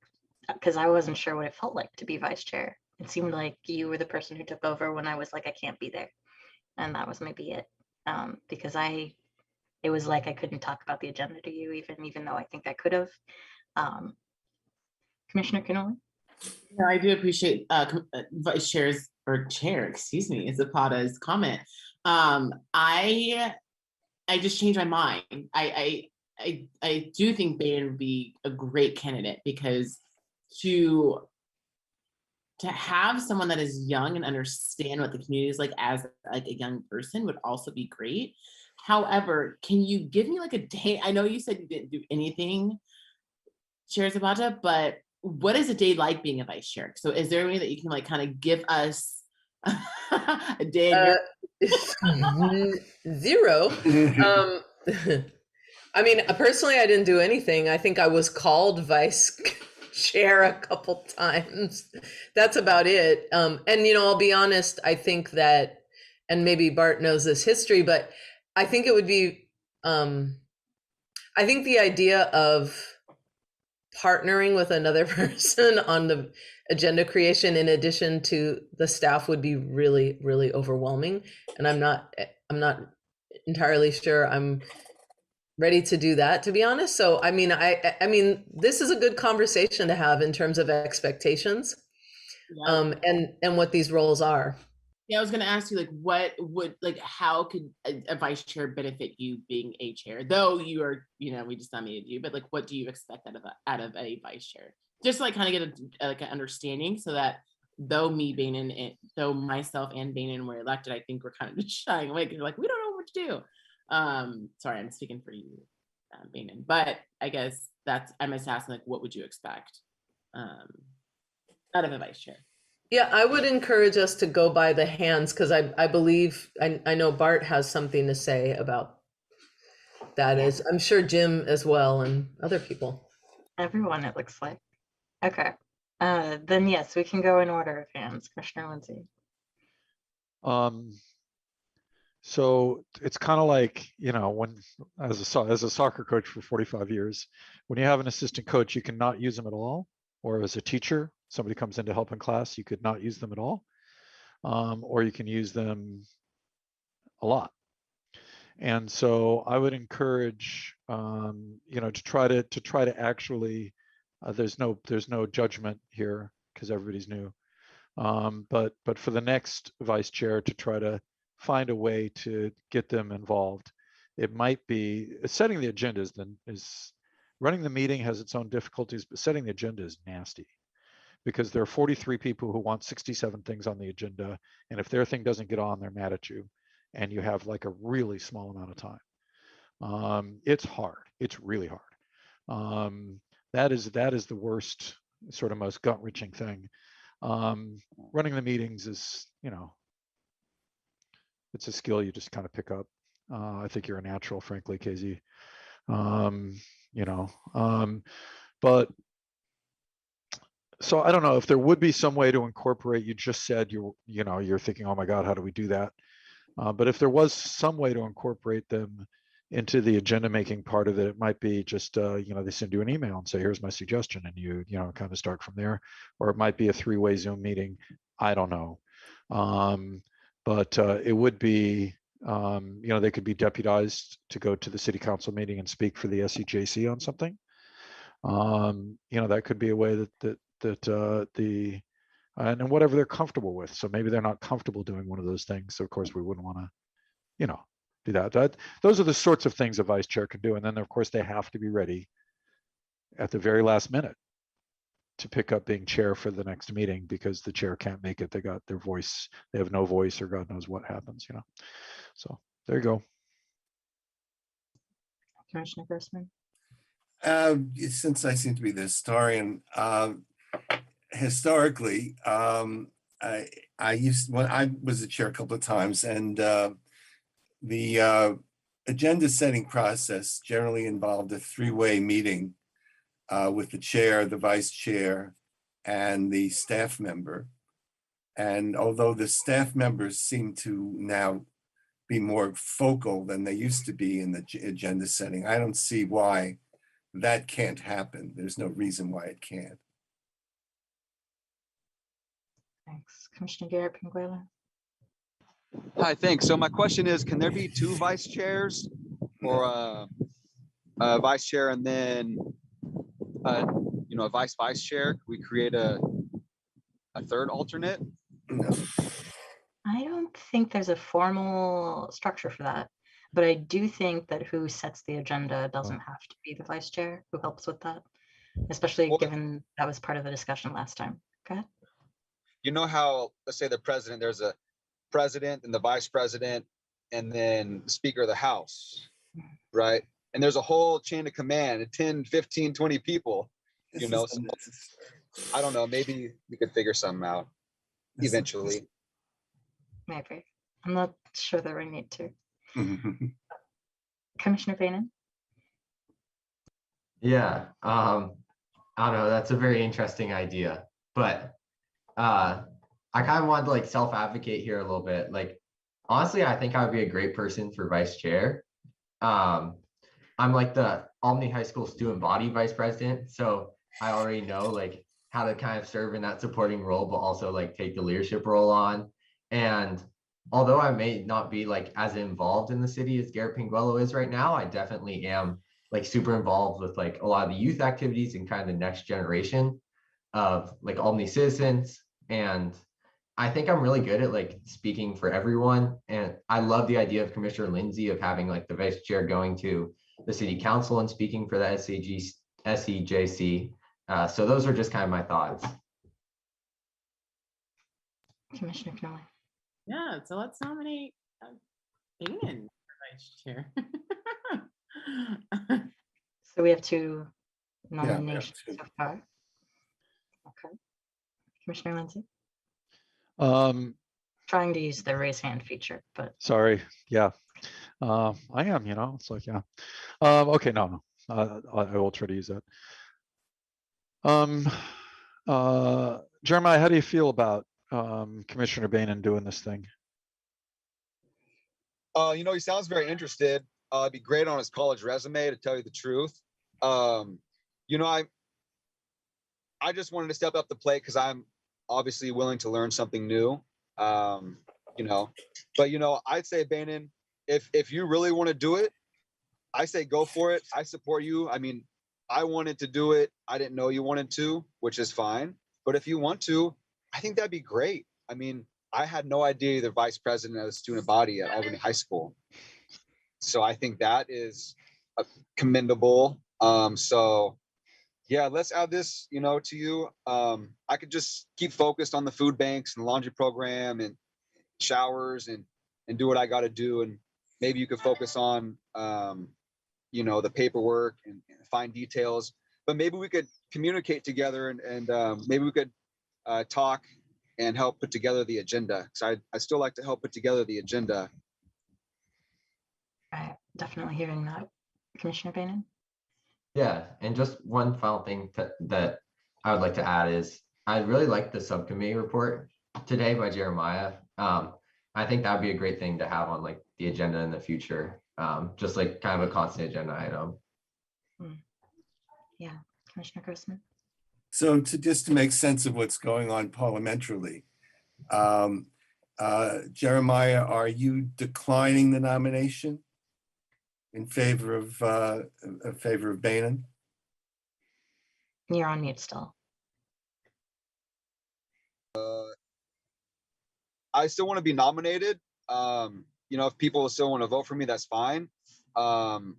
because I wasn't sure what it felt like to be vice chair. It seemed like you were the person who took over when I was like, I can't be there. And that was maybe it. Because it was like I couldn't talk about the agenda to you, even though I think I could have. Commissioner Canoli? No, I do appreciate vice chair's or chair, excuse me, Zapata's comment. I just changed my mind. I do think Baden would be a great candidate because to have someone that is young and understand what the community is like as like a young person would also be great. However, can you give me like a day? I know you said you didn't do anything, Chair Zapata, but what is a day like being a vice chair? So is there a way that you can like kind of give us a day? Zero. Personally, I didn't do anything. I think I was called vice chair a couple times. That's about it. And I'll be honest, I think that, and maybe Bart knows this history, but I think it would be, I think the idea of partnering with another person on the agenda creation in addition to the staff would be really, really overwhelming. And I'm not entirely sure I'm ready to do that, to be honest. So, I mean, this is a good conversation to have in terms of expectations, Yeah. and what these roles are. Yeah, I was going to ask you, how could a vice chair benefit you being a chair? Though you are, we just nominated you, but what do you expect out of a vice chair? Just kind of get an understanding so that though though myself and Bainan were elected, I think we're kind of just shying away because like, we don't know what to do. Sorry, I'm speaking for you, Bainan, but I guess I'm just asking, like, what would you expect out of a vice chair? Yeah, I would encourage us to go by the hands, because I believe, I know Bart has something to say about that. Yeah. I'm sure Jim as well, and other people. Everyone, it looks like. Okay. Then yes, we can go in order of hands. Commissioner Lindsay. So it's kind of like, you know, when as a soccer coach for 45 years, when you have an assistant coach, you cannot use them at all. Or as a teacher, somebody comes in to help in class, you could not use them at all. Or you can use them a lot. And so I would encourage, you know, to try to actually, there's no judgment here because everybody's new. But for the next vice chair to try to find a way to get them involved. It might be setting the agenda is running the meeting has its own difficulties, but setting the agenda is nasty because there are 43 people who want 67 things on the agenda. And if their thing doesn't get on, they're mad at you. And you have like a really small amount of time. It's hard. It's really hard. That is the worst, sort of most gut-wrenching thing. Running the meetings is, you know, it's a skill you just kind of pick up. I think you're a natural, frankly, KZ. You know, but so I don't know if there would be some way to incorporate. You just said you know, you're thinking, oh my God, how do we do that? But if there was some way to incorporate them into the agenda making part of it, it might be just, you know, they send you an email and say, here's my suggestion. And you know, kind of start from there, or it might be a 3-way Zoom meeting. I don't know. But it would be, you know, they could be deputized to go to the city council meeting and speak for the SEJC on something. You know, that could be a way that and whatever they're comfortable with. So maybe they're not comfortable doing one of those things. So of course we wouldn't want to, you know, do that. Those are the sorts of things a vice chair can do. And then of course they have to be ready at the very last minute to pick up being chair for the next meeting because the chair can't make it. They got their voice, they have no voice, or God knows what happens, you know. So there you go. Commissioner Grossman. Since I seem to be the historian, historically, I was the chair a couple of times, and the agenda setting process generally involved a 3-way meeting with the chair, the vice chair, and the staff member. And although the staff members seem to now be more focal than they used to be in the agenda setting, I don't see why that can't happen. There's no reason why it can't. Thanks. Commissioner Garrett Pinguela. Hi, thanks. So my question is, can there be 2 vice chairs, or a vice chair and then you know, a vice chair? Could we create a third alternate? No. I don't think there's a formal structure for that, but I do think that who sets the agenda doesn't have to be the vice chair who helps with that, especially given that was part of the discussion last time. Go ahead. You know how, let's say the president, there's a president and the vice president and then the speaker of the house, right? And there's a whole chain of command, 10, 15, 20 people, you know. So I don't know, maybe we could figure something out eventually. Maybe. I'm not sure that we need to. Commissioner Bainan. Yeah, I don't know. That's a very interesting idea, but I kind of wanted to like self-advocate here a little bit. Like, honestly, I think I would be a great person for vice chair. I'm like the Albany High School student body vice president, so I already know like how to kind of serve in that supporting role, but also like take the leadership role on. And although I may not be like as involved in the city as Garrett Pinguelo is right now, I definitely am like super involved with like a lot of the youth activities and kind of the next generation of like Albany citizens. And I think I'm really good at like speaking for everyone. And I love the idea of Commissioner Lindsay of having like the vice chair going to the city council and speaking for the SEJC. So those are just kind of my thoughts. Commissioner Connolly. Yeah, so let's nominate Ian for vice chair. So we have two we have nominations two. so far. Okay. Commissioner Lindsay, Um, trying to use the raise hand feature, but sorry, yeah. I am, it's like, yeah. Okay, no. I will try to use that. Jeremiah, how do you feel about Commissioner Bainan doing this thing? He sounds very interested. It'd be great on his college resume, to tell you the truth. I just wanted to step up the plate because I'm obviously willing to learn something new. But I'd say, Bainan, if you really want to do it, I say go for it. I support you. I mean, I wanted to do it. I didn't know you wanted to, which is fine. But if you want to, I think that'd be great. I mean, I had no idea you're the vice president of the student body at Albany High School. So I think that is commendable. So yeah, let's add this, to you. I could just keep focused on the food banks and laundry program and showers and do what I got to do. And maybe you could focus on, the paperwork and fine details, but maybe we could communicate together and maybe we could talk and help put together the agenda. Because I still like to help put together the agenda. I'm definitely hearing that. Commissioner Bainan? Yeah, and just one final thing that I would like to add is I really like the subcommittee report today by Jeremiah. I think that would be a great thing to have on like the agenda in the future, just like kind of a constant agenda item. Yeah, Commissioner Grossman. So just to make sense of what's going on parliamentarily, Jeremiah, are you declining the nomination in favor of Bainan? You're on mute still. I still want to be nominated. If people still want to vote for me, that's fine. I'm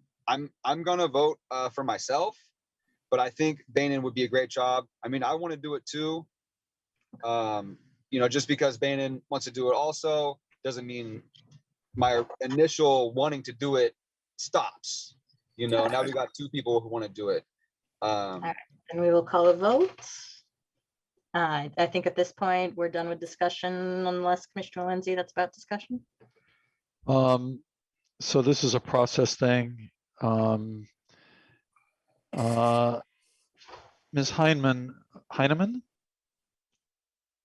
gonna vote for myself, but I think Bainan would be a great job. I mean, I want to do it too. Just because Bainan wants to do it also doesn't mean my initial wanting to do it stops. Now we got two people who want to do it. And we will call a vote. I think at this point, we're done with discussion unless Commissioner Lindsay, that's about discussion. So this is a process thing. Ms. Heineman?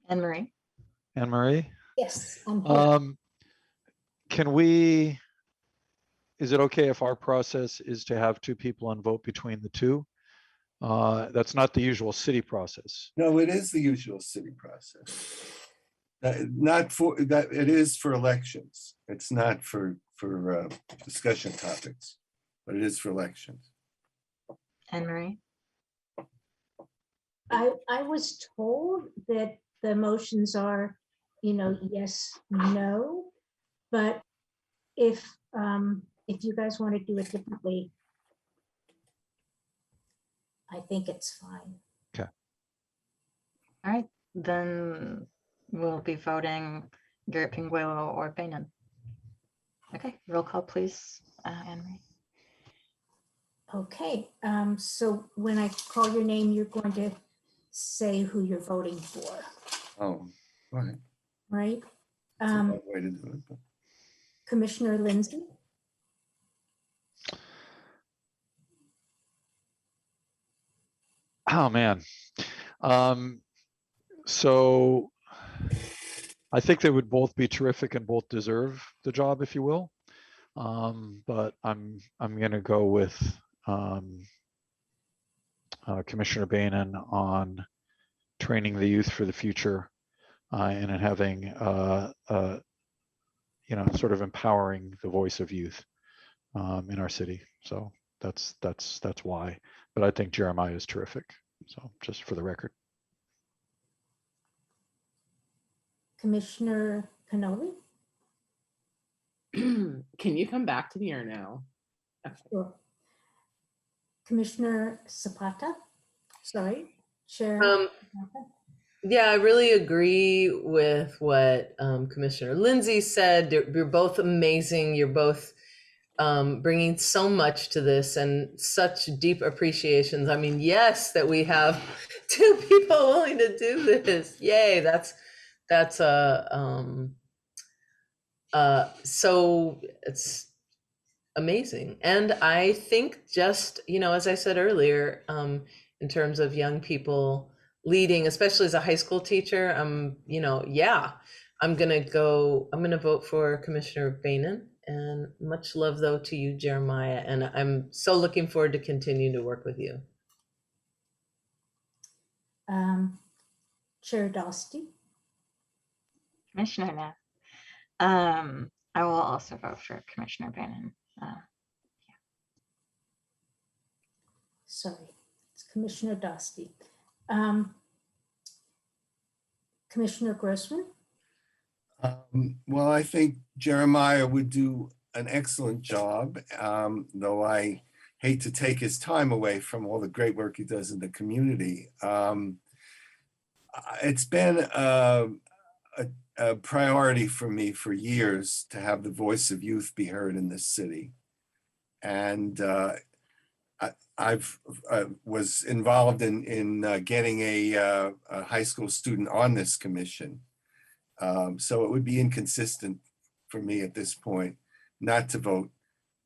Anne-Marie? Anne-Marie? Yes, I'm here. Is it okay if our process is to have two people and vote between the two? That's not the usual city process. No, it is the usual city process. Not for that. It is for elections. It's not for discussion topics, but it is for elections. Anne-Marie? I was told that the motions are, yes, no, but if you guys want to do it differently, I think it's fine. Okay. All right, then we'll be voting Garrett Pinguelo or Bainan. Okay, roll call, please, Anne-Marie. Okay, so when I call your name, you're going to say who you're voting for, Oh, right. right? That's a long way to do it. But. Commissioner Lindsay? Oh, man. So I think they would both be terrific and both deserve the job, if you will. But I'm going to go with Commissioner Bainan on training the youth for the future and in having sort of empowering the voice of youth in our city. So that's why. But I think Jeremiah is terrific. So just for the record. Commissioner Cannoli? Can you come back to me or no? Sure. Commissioner Zapata? Sorry, Chair. Um, Zapata? Yeah, I really agree with what Commissioner Lindsay said. You're both amazing. You're both bringing so much to this and such deep appreciations. I mean, yes, that we have 2 people willing to do this. Yay! That's so it's amazing. And I think just, as I said earlier, in terms of young people leading, especially as a high school teacher, yeah, I'm going to vote for Commissioner Bainan, and much love though to you, Jeremiah. And I'm so looking forward to continuing to work with you. Chair Dosty, Commissioner Nath. I will also vote for Commissioner Bannon. sorry, it's Commissioner Dosty. Commissioner Grossman, Well, I think Jeremiah would do an excellent job, though I hate to take his time away from all the great work he does in the community. It's been a priority for me for years to have the voice of youth be heard in this city. And I was involved in getting a high school student on this commission. So it would be inconsistent for me at this point not to vote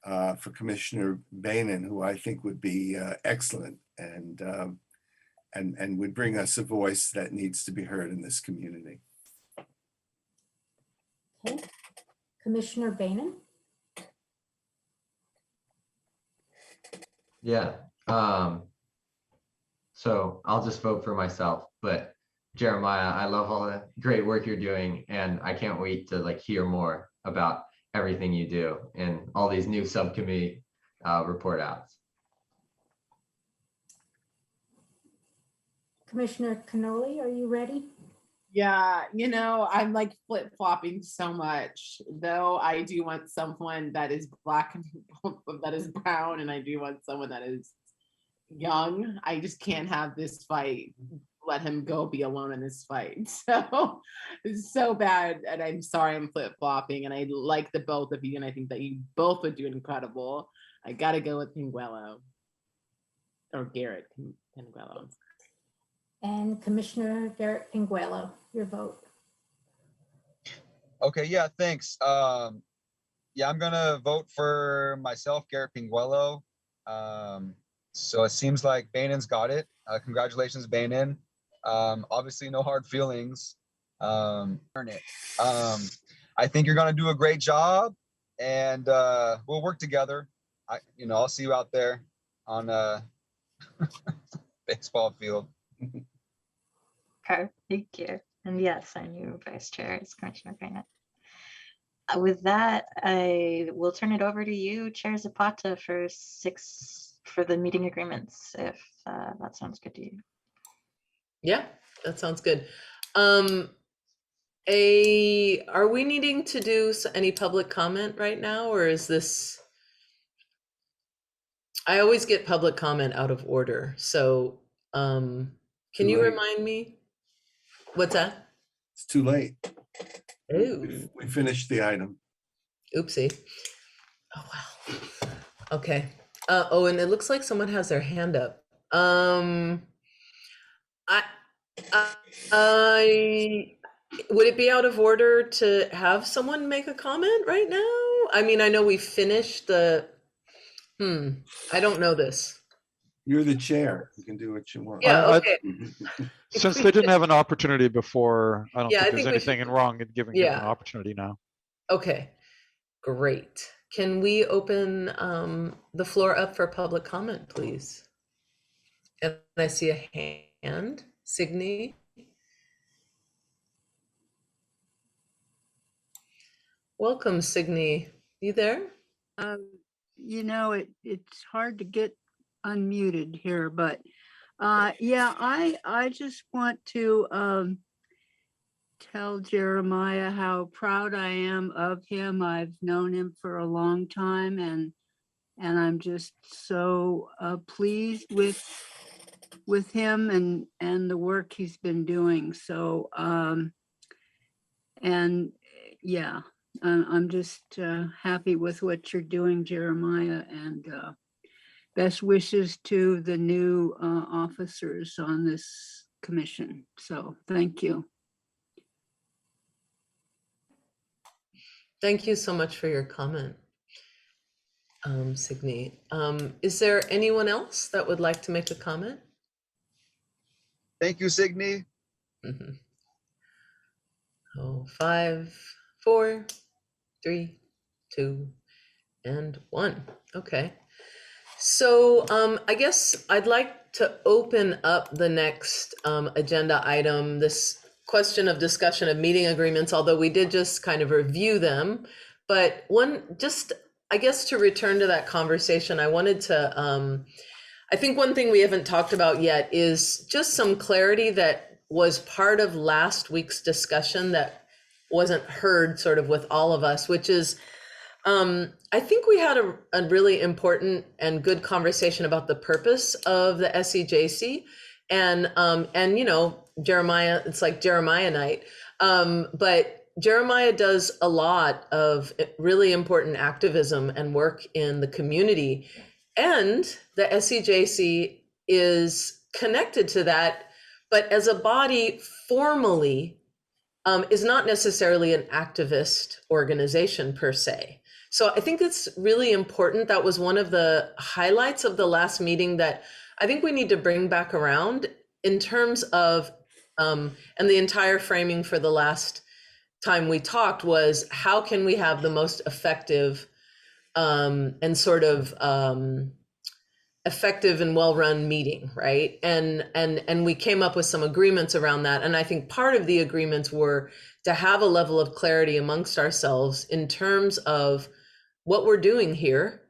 for Commissioner Bainan, who I think would be excellent and would bring us a voice that needs to be heard in this community. okay. Commissioner Bainan, Yeah. So I'll just vote for myself, but Jeremiah, I love all the great work you're doing, and I can't wait to hear more about everything you do and all these new subcommittee report outs. Commissioner Cannoli, are you ready? Yeah, I'm flip-flopping so much, though I do want someone that is black and that is brown, and I do want someone that is young. I just can't have this fight. Let him go be alone in this fight. So it's so bad. And I'm sorry I'm flip-flopping, and I like the both of you, and I think that you both would do incredible. I gotta go with Pinguello. Or Garrett Pinguello. And Commissioner Garrett Pinguello, your vote. Okay, yeah, thanks. Yeah, I'm gonna vote for myself, Garrett Pinguello. So it seems like Bainan's got it. Congratulations, Bainan. Obviously, no hard feelings. Earn it. I think you're gonna do a great job, and we'll work together. I'll see you out there on a baseball field. Okay, thank you. And yes, our new vice chair is Commissioner Bainan. With that, I will turn it over to you, Chair Zapata, for the meeting agreements, if that sounds good to you. Yeah, that sounds good. Are we needing to do any public comment right now, or is this? I always get public comment out of order. So can you remind me? What's that? It's too late. Ooh. We finished the item. Oopsie. Oh, wow. Okay. And it looks like someone has their hand up. Would it be out of order to have someone make a comment right now? I mean, I know we finished the, I don't know this. You're the chair. You can do what you want. Yeah, okay. Since they didn't have an opportunity before, I don't Yeah, I think there's think we anything wrong in giving them an opportunity now. Okay, great. Can we open the floor up for public comment, please? And I see a hand. Signe? Welcome, Signe. You there? It's hard to get unmuted here, but yeah, I just want to tell Jeremiah how proud I am of him. I've known him for a long time, and I'm just so pleased with with him and the work he's been doing. So, and yeah, I'm just happy with what you're doing, Jeremiah, and best wishes to the new officers on this commission. So thank you. Thank you so much for your comment, Signe. Is there anyone else that would like to make a comment? Thank you, Signe. Mhm. Oh, 5, 4, 3, 2, and 1. Okay. So I guess I'd like to open up the next agenda item, this question of discussion of meeting agreements, although we did just kind of review them. But I guess to return to that conversation, I wanted to, I think one thing we haven't talked about yet is just some clarity that was part of last week's discussion that wasn't heard sort of with all of us, which is, I think we had a really important and good conversation about the purpose of the SEJC, and you know, Jeremiah, it's like Jeremiah night, but Jeremiah does a lot of really important activism and work in the community, and the SEJC is connected to that, but as a body formally is not necessarily an activist organization per se. So I think it's really important. That was one of the highlights of the last meeting that I think we need to bring back around in terms of, and the entire framing for the last time we talked was how can we have the most effective and sort of effective and well-run meeting, right? And we came up with some agreements around that. And I think part of the agreements were to have a level of clarity amongst ourselves in terms of what we're doing here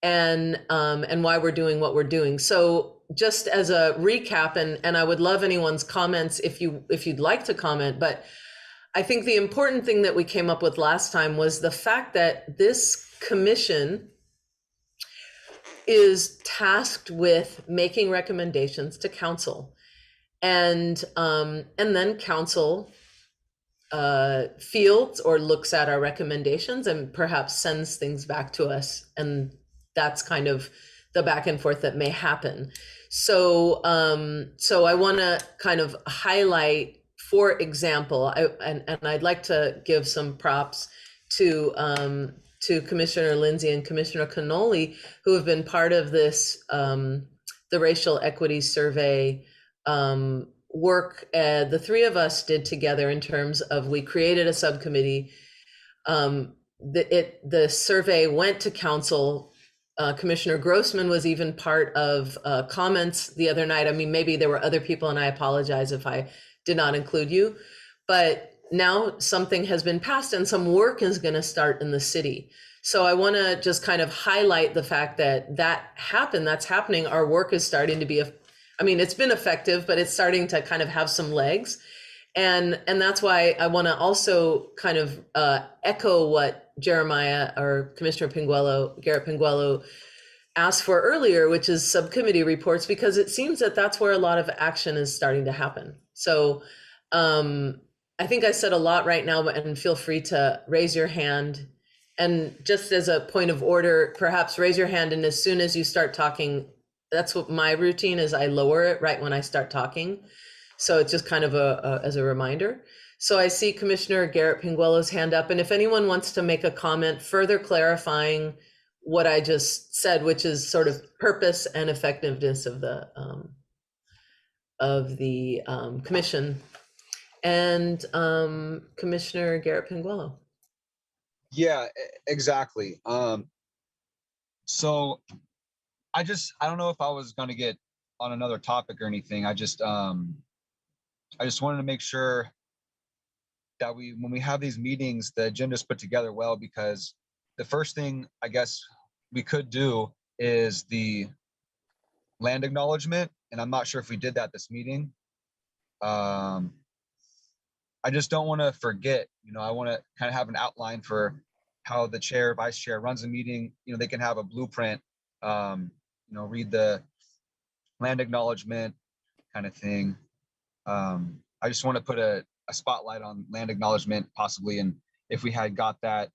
and why we're doing what we're doing. So just as a recap, and I would love anyone's comments if you'd like to comment, but I think the important thing that we came up with last time was the fact that this commission is tasked with making recommendations to council, and then council fields or looks at our recommendations and perhaps sends things back to us, and that's kind of the back and forth that may happen. So I want to kind of highlight, for example, and I'd like to give some props to Commissioner Lindsay and Commissioner Cannoli, who have been part of this the racial equity survey work the three of us did together in terms of, we created a subcommittee. The survey went to council. Commissioner Grossman was even part of comments the other night. I mean, maybe there were other people, and I apologize if I did not include you, but now something has been passed and some work is going to start in the city. So I want to just kind of highlight the fact that happened, that's happening. Our work is starting to be, I mean, it's been effective, but it's starting to kind of have some legs. And that's why I want to also kind of echo what Jeremiah or Commissioner Garrett Pinguello asked for earlier, which is subcommittee reports, because it seems that that's where a lot of action is starting to happen. So I think I said a lot right now, and feel free to raise your hand. And just as a point of order, perhaps raise your hand, and as soon as you start talking, that's what my routine is. I lower it right when I start talking. So it's just kind of as a reminder. So I see Commissioner Garrett Pinguello's hand up. And if anyone wants to make a comment further clarifying what I just said, which is sort of purpose and effectiveness of the commission. And Commissioner Garrett Pinguello. Yeah, exactly. So I don't know if I was going to get on another topic or anything. I just wanted to make sure that when we have these meetings, the agenda's put together well, because the first thing I guess we could do is the land acknowledgement. And I'm not sure if we did that this meeting. I just don't want to forget, I want to kind of have an outline for how the chair, vice chair runs a meeting. They can have a blueprint, read the land acknowledgement, kind of thing. I just want to put a spotlight on land acknowledgement possibly, and if we had got that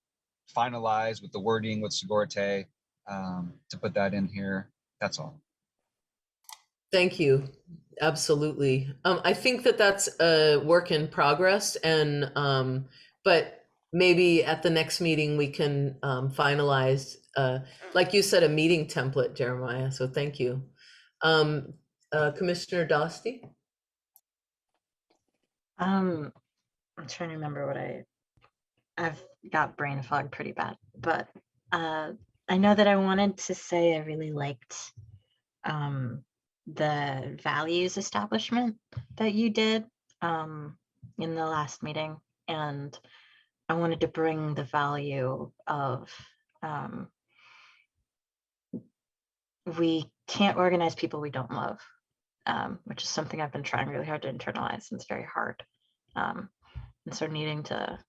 finalized with the wording with Segurite, to put that in here. That's all. Thank you. Absolutely. I think that that's a work in progress, and but maybe at the next meeting we can finalize, like you said, a meeting template, Jeremiah. So thank you. Commissioner Dosty? I'm trying to remember what I've got brain fog pretty bad, but I know that I wanted to say I really liked the values establishment that you did in the last meeting, and I wanted to bring the value of we can't organize people we don't love, which is something I've been trying really hard to internalize, and it's very hard. And so needing to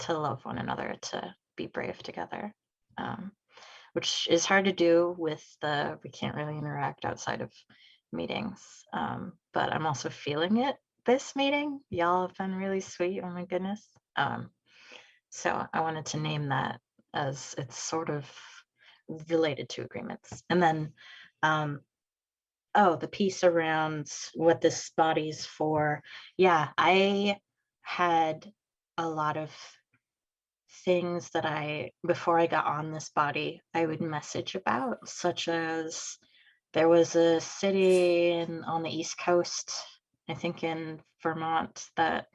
love one another, to be brave together, which is hard to do with we can't really interact outside of meetings. But I'm also feeling it this meeting. Y'all have been really sweet. Oh my goodness. So I wanted to name that, as it's sort of related to agreements. And then, the piece around what this body's for. Yeah, I had a lot of things that before I got on this body, I would message about, such as there was a city on the East Coast, I think in Vermont, that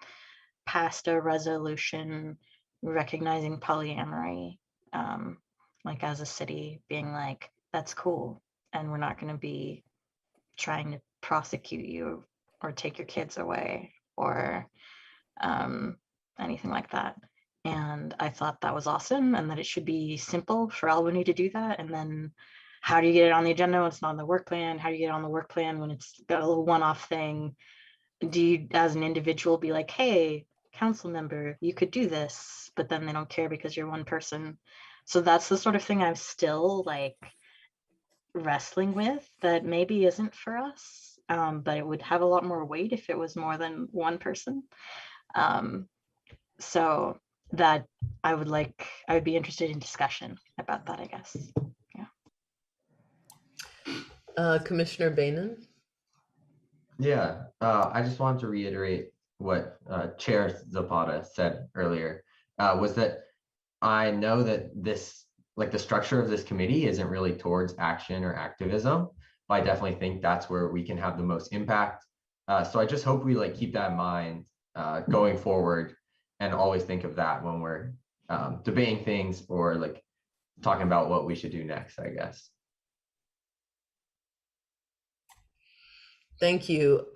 passed a resolution recognizing polyamory, like as a city, being like, that's cool, and we're not going to be trying to prosecute you or take your kids away or anything like that. And I thought that was awesome, and that it should be simple for Albany to do that. And then how do you get it on the agenda when it's not on the work plan? How do you get it on the work plan when it's got a little one-off thing? Do you, as an individual, be like, hey, council member, you could do this, but then they don't care because you're one person? So that's the sort of thing I'm still like wrestling with, that maybe isn't for us, but it would have a lot more weight if it was more than one person. So that I would be interested in discussion about that, I guess. Yeah. Commissioner Bainan? Yeah, I just wanted to reiterate what Chair Zapata said earlier, was that I know that this, like the structure of this committee isn't really towards action or activism, but I definitely think that's where we can have the most impact. So I just hope we like keep that in mind going forward, and always think of that when we're debating things or like talking about what we should do next, I guess. Thank you.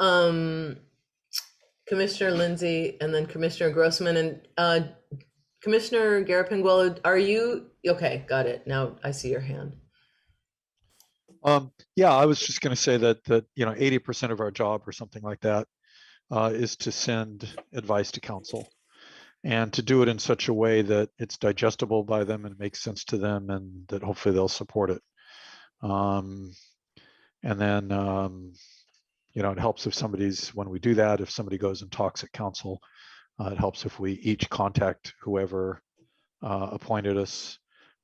Commissioner Lindsay, and then Commissioner Grossman, and Commissioner Garapinguelo, are you okay? Got it. Now I see your hand. Yeah, I was just going to say that 80% of our job or something like that is to send advice to council, and to do it in such a way that it's digestible by them and makes sense to them, and that hopefully they'll support it. And then it helps if when we do that, if somebody goes and talks at council, it helps if we each contact whoever appointed us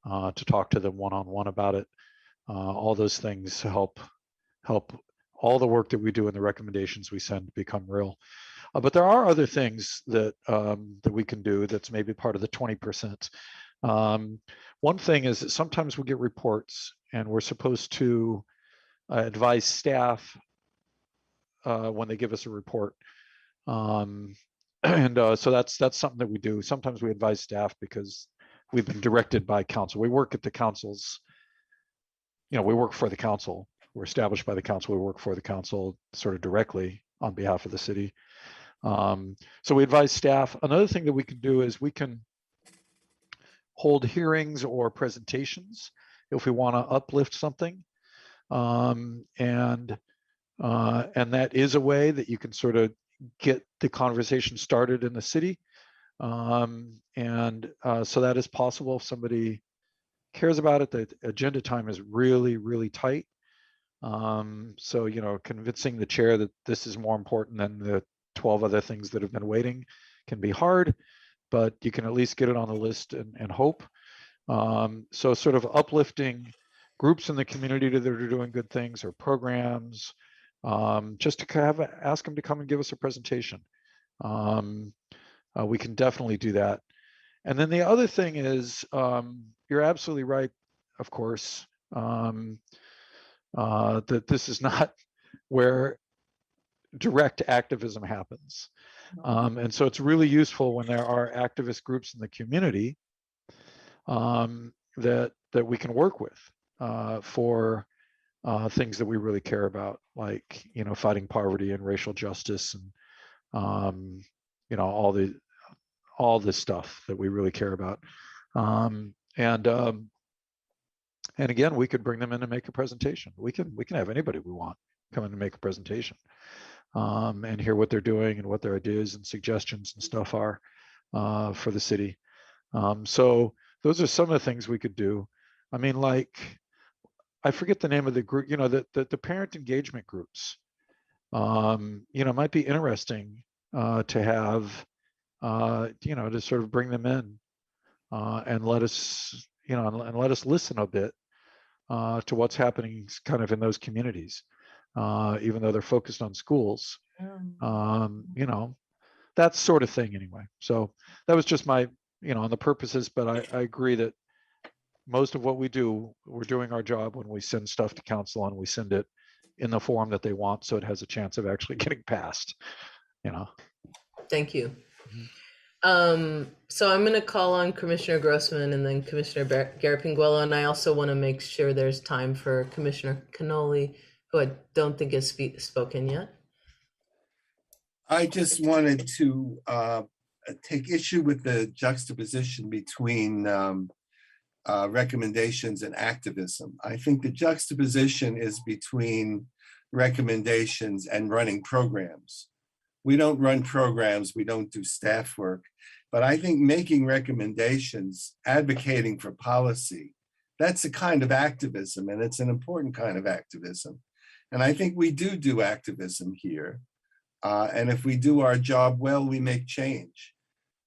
to talk to them one-on-one about it. All those things help all the work that we do and the recommendations we send become real. But there are other things that we can do that's maybe part of the 20%. One thing is that sometimes we get reports and we're supposed to advise staff when they give us a report. So that's something that we do. Sometimes we advise staff because we've been directed by council. We work at the council's, we work for the council. We're established by the council. We work for the council sort of directly on behalf of the city. So we advise staff. Another thing that we can do is we can hold hearings or presentations if we want to uplift something. And that is a way that you can sort of get the conversation started in the city. So that is possible if somebody cares about it. The agenda time is really, really tight. So, convincing the chair that this is more important than the 12 other things that have been waiting can be hard, but you can at least get it on the list and hope. So sort of uplifting groups in the community that are doing good things or programs, just to ask them to come and give us a presentation. We can definitely do that. And then the other thing is, you're absolutely right, of course, that this is not where direct activism happens. And so it's really useful when there are activist groups in the community that we can work with for things that we really care about, like fighting poverty and racial justice and all this stuff that we really care about. And again, we could bring them in and make a presentation. We can have anybody we want come in and make a presentation and hear what they're doing and what their ideas and suggestions and stuff are for the city. So those are some of the things we could do. I mean, like, I forget the name of the group, the parent engagement groups, might be interesting to have, to sort of bring them in and let us, and let us listen a bit to what's happening kind of in those communities, even though they're focused on schools, that sort of thing anyway. So that was just my, on the purposes, but I agree that most of what we do, we're doing our job when we send stuff to council and we send it in the form that they want, so it has a chance of actually getting passed, Thank you. So I'm going to call on Commissioner Grossman and then Commissioner Garapinguelo, and I also want to make sure there's time for Commissioner Cannoli, who I don't think has spoken yet. I just wanted to take issue with the juxtaposition between recommendations and activism. I think the juxtaposition is between recommendations and running programs. We don't run programs, we don't do staff work, but I think making recommendations, advocating for policy, that's a kind of activism, and it's an important kind of activism. And I think we do activism here. And if we do our job well, we make change.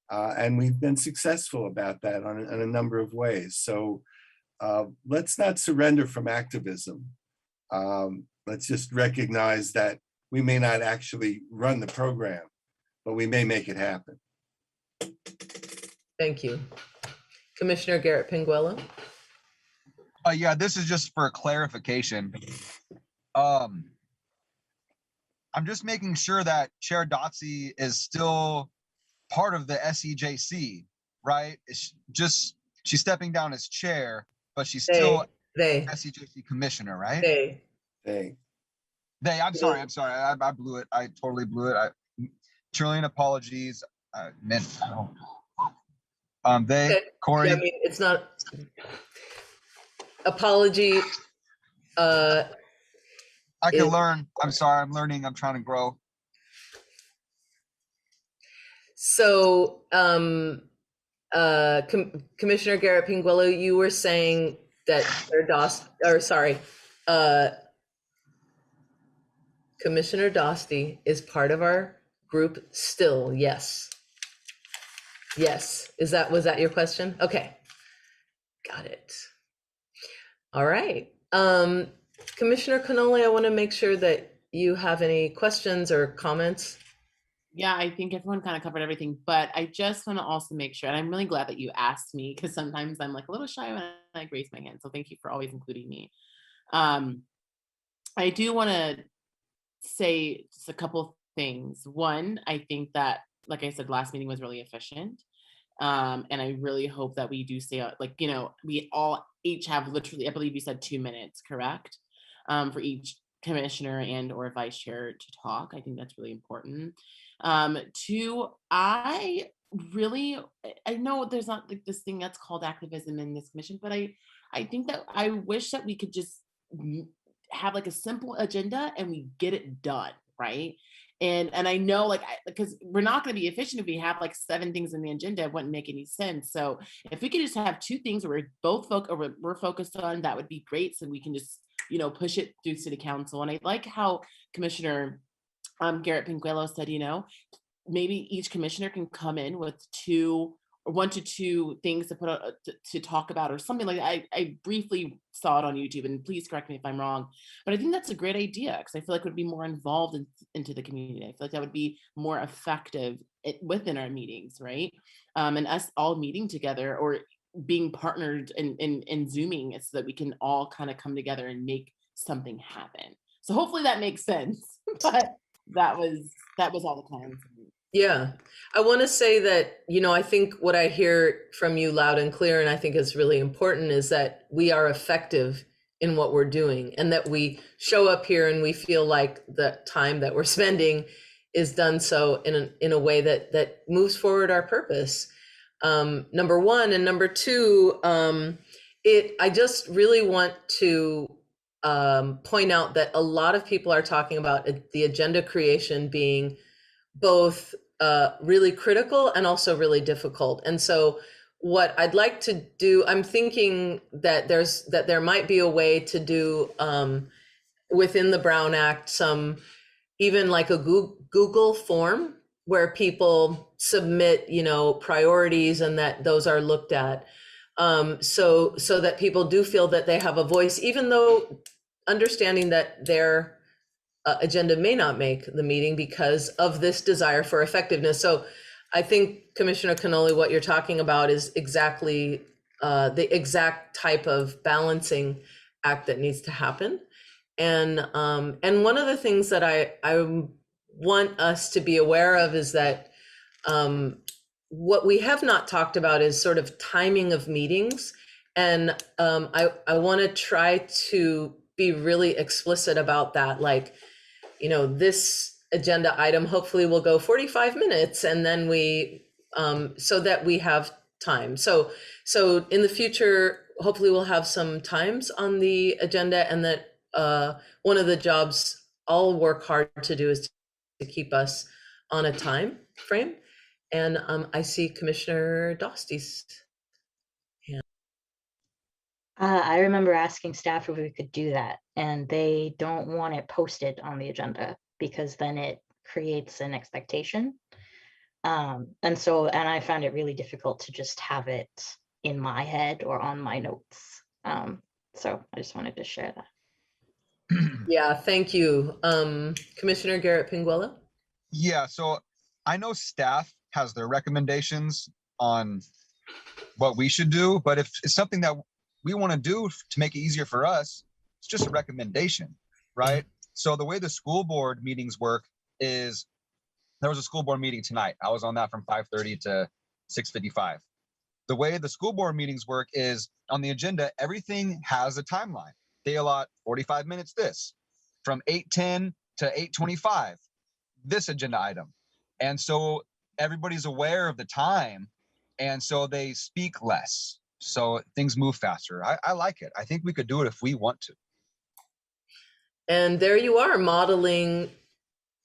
And we've been successful about that in a number of ways. So let's not surrender from activism. Let's just recognize that we may not actually run the program, but we may make it happen. Thank you. Commissioner Garapinguelo. Yeah, this is just for clarification. I'm just making sure that Chair Dotsey is still part of the SEJC, right? She's stepping down as chair, but she's still SEJC commissioner, right? They, I'm sorry. I blew it. I totally blew it. Trillion apologies. I meant, Corey. I mean, it's not apology. I can learn. I'm sorry. I'm learning. I'm trying to grow. So, Commissioner Garapinguelo, you were saying that Commissioner Dosty is part of our group still. Yes. Was that your question? Okay. Got it. All right. Commissioner Cannoli, I want to make sure that you have any questions or comments. Yeah, I think everyone kind of covered everything, but I just want to also make sure, and I'm really glad that you asked me, because sometimes I'm like a little shy when I raise my hand. So thank you for always including me. I do want to say just a couple things. One, I think that, like I said, last meeting was really efficient. And I really hope that we do stay out, we all each have literally, I believe you said 2 minutes, correct? For each commissioner and or vice chair to talk. I think that's really important. Two, I know there's not like this thing that's called activism in this commission, but I think that I wish that we could just have like a simple agenda and we get it done, right? And I know, because we're not going to be efficient if we have like 7 things in the agenda. It wouldn't make any sense. So if we could just have 2 things where we're both we're focused on, that would be great. So we can just push it through city council. And I like how Commissioner Garrett Pinguelo said, maybe each commissioner can come in with 1 to 2 things to put out, to talk about, or something like that. I briefly saw it on YouTube, and please correct me if I'm wrong, but I think that's a great idea, because I feel like it would be more involved into the community. I feel like that would be more effective within our meetings, right? And us all meeting together or being partnered in Zooming, so that we can all kind of come together and make something happen. So hopefully that makes sense. But that was all the time. Yeah, I want to say that, I think what I hear from you loud and clear, and I think is really important, is that we are effective in what we're doing, and that we show up here and we feel like the time that we're spending is done so in a way that moves forward our purpose. Number one, and number two, I just really want to point out that a lot of people are talking about the agenda creation being both really critical and also really difficult. And so what I'd like to do, I'm thinking that there might be a way to do within the Brown Act even like a Google form where people submit, priorities, and that those are looked at. So that people do feel that they have a voice, even though understanding that their agenda may not make the meeting because of this desire for effectiveness. So I think, Commissioner Cannoli, what you're talking about is exactly the exact type of balancing act that needs to happen. And one of the things that I want us to be aware of is that what we have not talked about is sort of timing of meetings. And I want to try to be really explicit about that. Like, this agenda item hopefully will go 45 minutes, and then so that we have time. So in the future, hopefully we'll have some times on the agenda, and that one of the jobs I'll work hard to do is to keep us on a time frame. And I see Commissioner Dosty's hand. I remember asking staff if we could do that, and they don't want it posted on the agenda because then it creates an expectation. And I found it really difficult to just have it in my head or on my notes. So I just wanted to share that. Yeah, thank you. Commissioner Garrett Pinguelo? Yeah, so I know staff has their recommendations on what we should do, but if it's something that we want to do to make it easier for us, it's just a recommendation, right? So the way the school board meetings work is, there was a school board meeting tonight. I was on that from 5:30 to 6:55. The way the school board meetings work is, on the agenda, everything has a timeline. They allot 45 minutes this, from 8:10 to 8:25, this agenda item. And so everybody's aware of the time, and so they speak less. So things move faster. I like it. I think we could do it if we want to. And there you are, modeling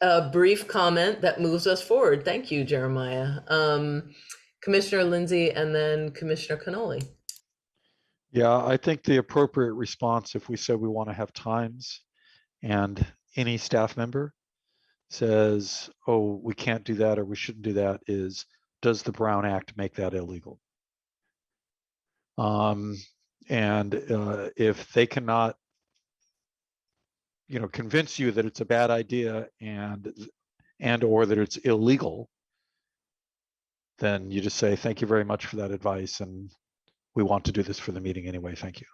a brief comment that moves us forward. Thank you, Jeremiah. Commissioner Lindsay, and then Commissioner Cannoli. Yeah, I think the appropriate response, if we said we want to have times and any staff member says, oh, we can't do that or we shouldn't do that, is, does the Brown Act make that illegal? If they cannot, convince you that it's a bad idea and or that it's illegal, then you just say, thank you very much for that advice, and we want to do this for the meeting anyway. Thank you.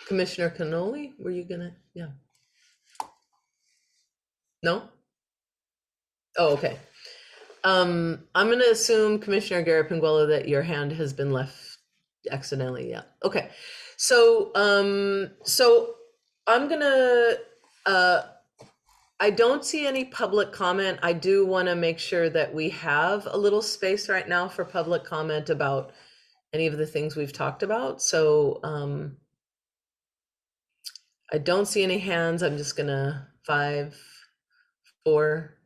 Commissioner Cannoli, were you gonna? Yeah. No? Oh, okay. I'm gonna assume, Commissioner Garrett Pinguelo, that your hand has been left accidentally. Yeah. Okay. So I'm gonna, I don't see any public comment. I do want to make sure that we have a little space right now for public comment about any of the things we've talked about. So I don't see any hands. I'm just gonna 5, 4,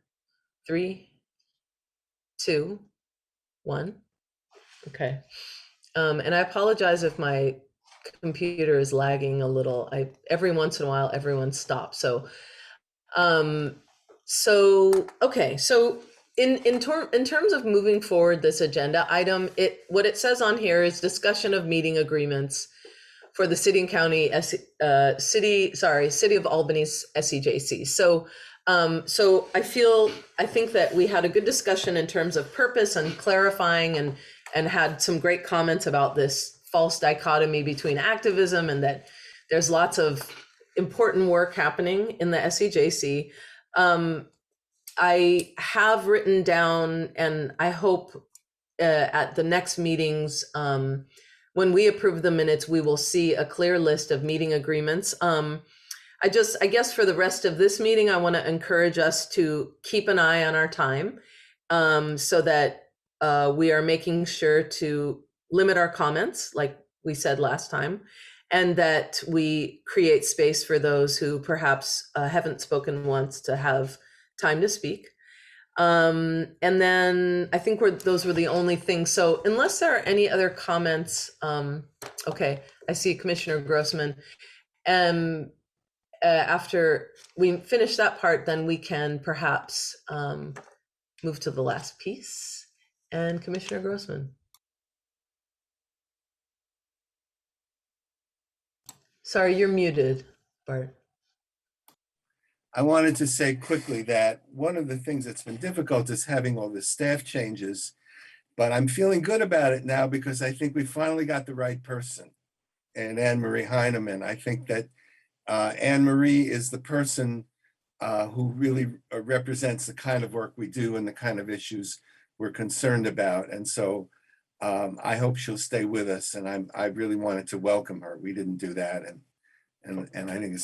3, 2, 1. Okay. And I apologize if my computer is lagging a little. Every once in a while, everyone stops. So, okay. So in terms of moving forward this agenda item, what it says on here is discussion of meeting agreements for the city and county City of Albany's SEJC. So I think that we had a good discussion in terms of purpose and clarifying, and had some great comments about this false dichotomy between activism and that there's lots of important work happening in the SEJC. I have written down, and I hope at the next meetings, when we approve the minutes, we will see a clear list of meeting agreements. I guess for the rest of this meeting, I want to encourage us to keep an eye on our time, so that we are making sure to limit our comments, like we said last time, and that we create space for those who perhaps haven't spoken once to have time to speak. And then I think those were the only things. So unless there are any other comments, okay, I see Commissioner Grossman. After we finish that part, then we can perhaps move to the last piece. And Commissioner Grossman. Sorry, you're muted, Bart. I wanted to say quickly that one of the things that's been difficult is having all the staff changes, but I'm feeling good about it now because I think we finally got the right person, and Anne Marie Heineman. I think that Anne Marie is the person who really represents the kind of work we do and the kind of issues we're concerned about. And so I hope she'll stay with us. And I really wanted to welcome her. We didn't do that. And I think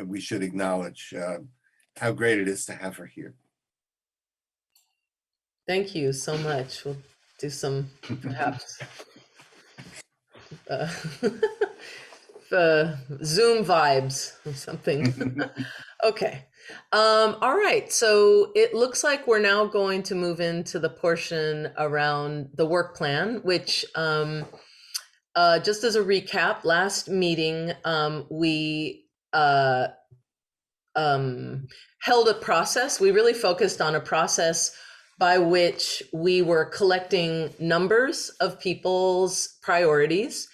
we should acknowledge how great it is to have her here. Thank you so much. We'll do some perhaps Zoom vibes or something. Okay. All right. So it looks like we're now going to move into the portion around the work plan, which just as a recap, last meeting, we held a process. We really focused on a process by which we were collecting numbers of people's priorities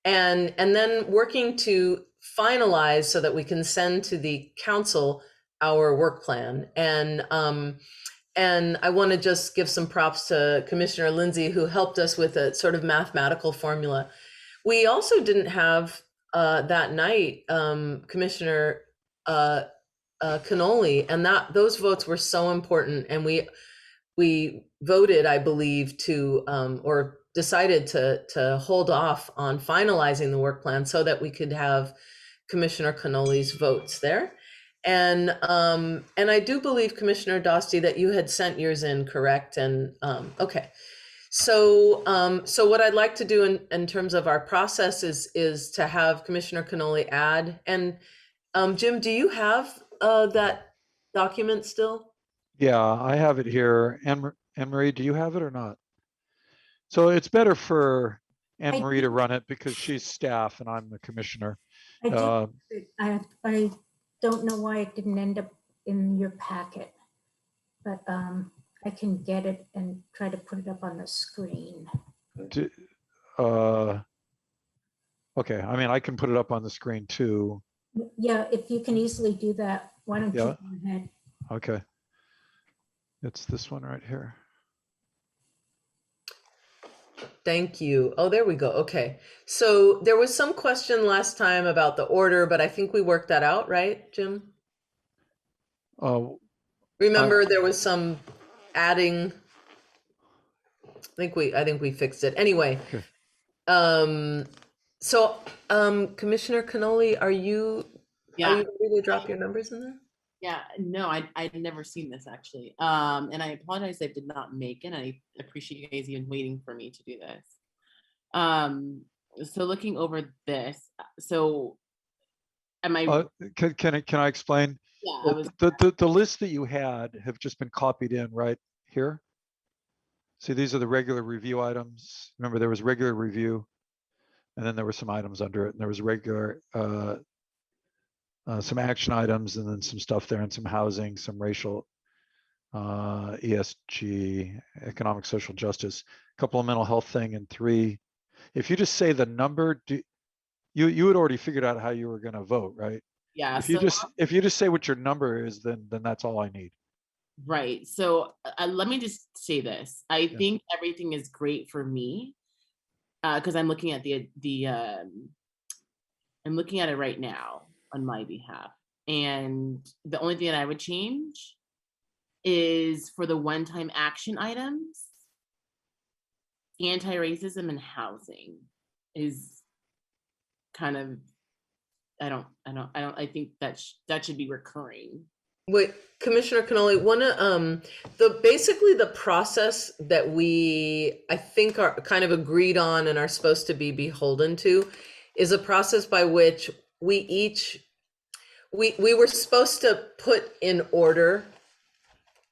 and then working to finalize so that we can send to the council our work plan. And I want to just give some props to Commissioner Lindsay, who helped us with a sort of mathematical formula. We also didn't have that night Commissioner Cannoli, and those votes were so important. And we voted, I believe, to or decided to hold off on finalizing the work plan so that we could have Commissioner Cannoli's votes there. And I do believe, Commissioner Dosty, that you had sent yours in, correct? And okay. So what I'd like to do in terms of our process is to have Commissioner Cannoli add. And Jim, do you have that document still? Yeah, I have it here. Anne-Marie, do you have it or not? So it's better for Anne-Marie to run it because she's staff and I'm the commissioner. I don't know why it didn't end up in your packet, but I can get it and try to put it up on the screen. Okay, I mean, I can put it up on the screen too. Yeah, if you can easily do that, why don't you go ahead? Okay. It's this one right here. Thank you. Oh, there we go. Okay. So there was some question last time about the order, but I think we worked that out, right, Jim? Remember there was some adding. I think we fixed it. Anyway. Okay. Commissioner Cannoli, are you ready to drop your numbers in there? Yeah, no, I'd never seen this actually. And I apologize I did not make it. I appreciate you guys even waiting for me to do this. So looking over this, so am I can I explain? Yeah, the list that you had have just been copied in right here. See, these are the regular review items. Remember, there was regular review. and then there were some items under it, and there was regular, some action items, and then some stuff there, and some housing, some racial, ESG, economic social justice, a couple of mental health thing, and 3. If you just say the number, you had already figured out how you were going to vote, right? Yeah. If you just say what your number is, then that's all I need. Right. So let me just say this. I think everything is great for me because I'm looking at I'm looking at it right now on my behalf. And the only thing that I would change is for the one-time action items, anti-racism and housing is kind of, I think that should be recurring. Wait, Commissioner Cannoli, basically the process that we, I think, are kind of agreed on and are supposed to be beholden to is a process by which we were supposed to put in order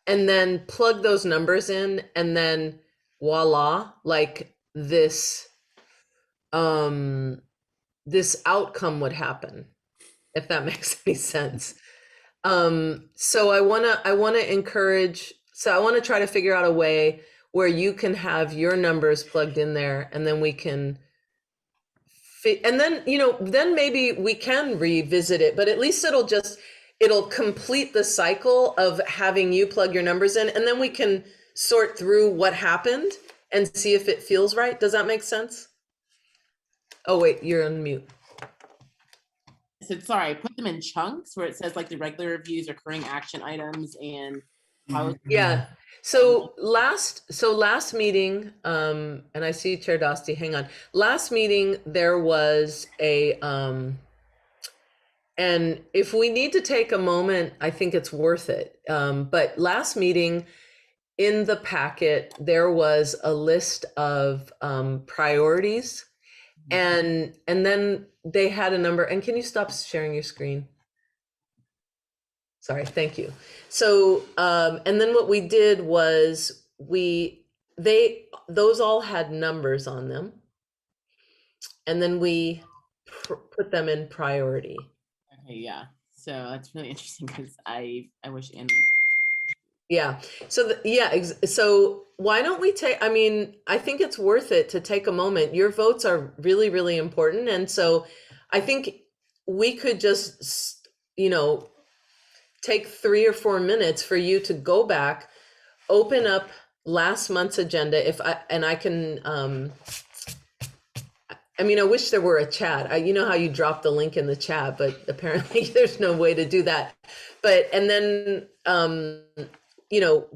and then plug those numbers in, and then voila, like this outcome would happen, if that makes any sense. So I want to encourage, so I want to try to figure out a way where you can have your numbers plugged in there, and then we can and then, then maybe we can revisit it, but at least it'll complete the cycle of having you plug your numbers in, and then we can sort through what happened and see if it feels right. Does that make sense? Oh, wait, you're on mute. So sorry, I put them in chunks where it says like the regular reviews, recurring action items, and how. Yeah. So last meeting, and I see Chair Dosti, hang on. Last meeting, there was and if we need to take a moment, I think it's worth it. But last meeting, in the packet, there was a list of priorities, and then they had a number. And can you stop sharing your screen? Sorry, thank you. So, and then what we did was those all had numbers on them, and then we put them in priority. Okay, yeah. So that's really interesting because I wish Andy. Yeah. So so why don't we take? I mean, I think it's worth it to take a moment. Your votes are really, really important, and so I think we could just, take 3 or 4 minutes for you to go back, open up last month's agenda. I can, I wish there were a chat. You know how you drop the link in the chat, but apparently there's no way to do that. And then,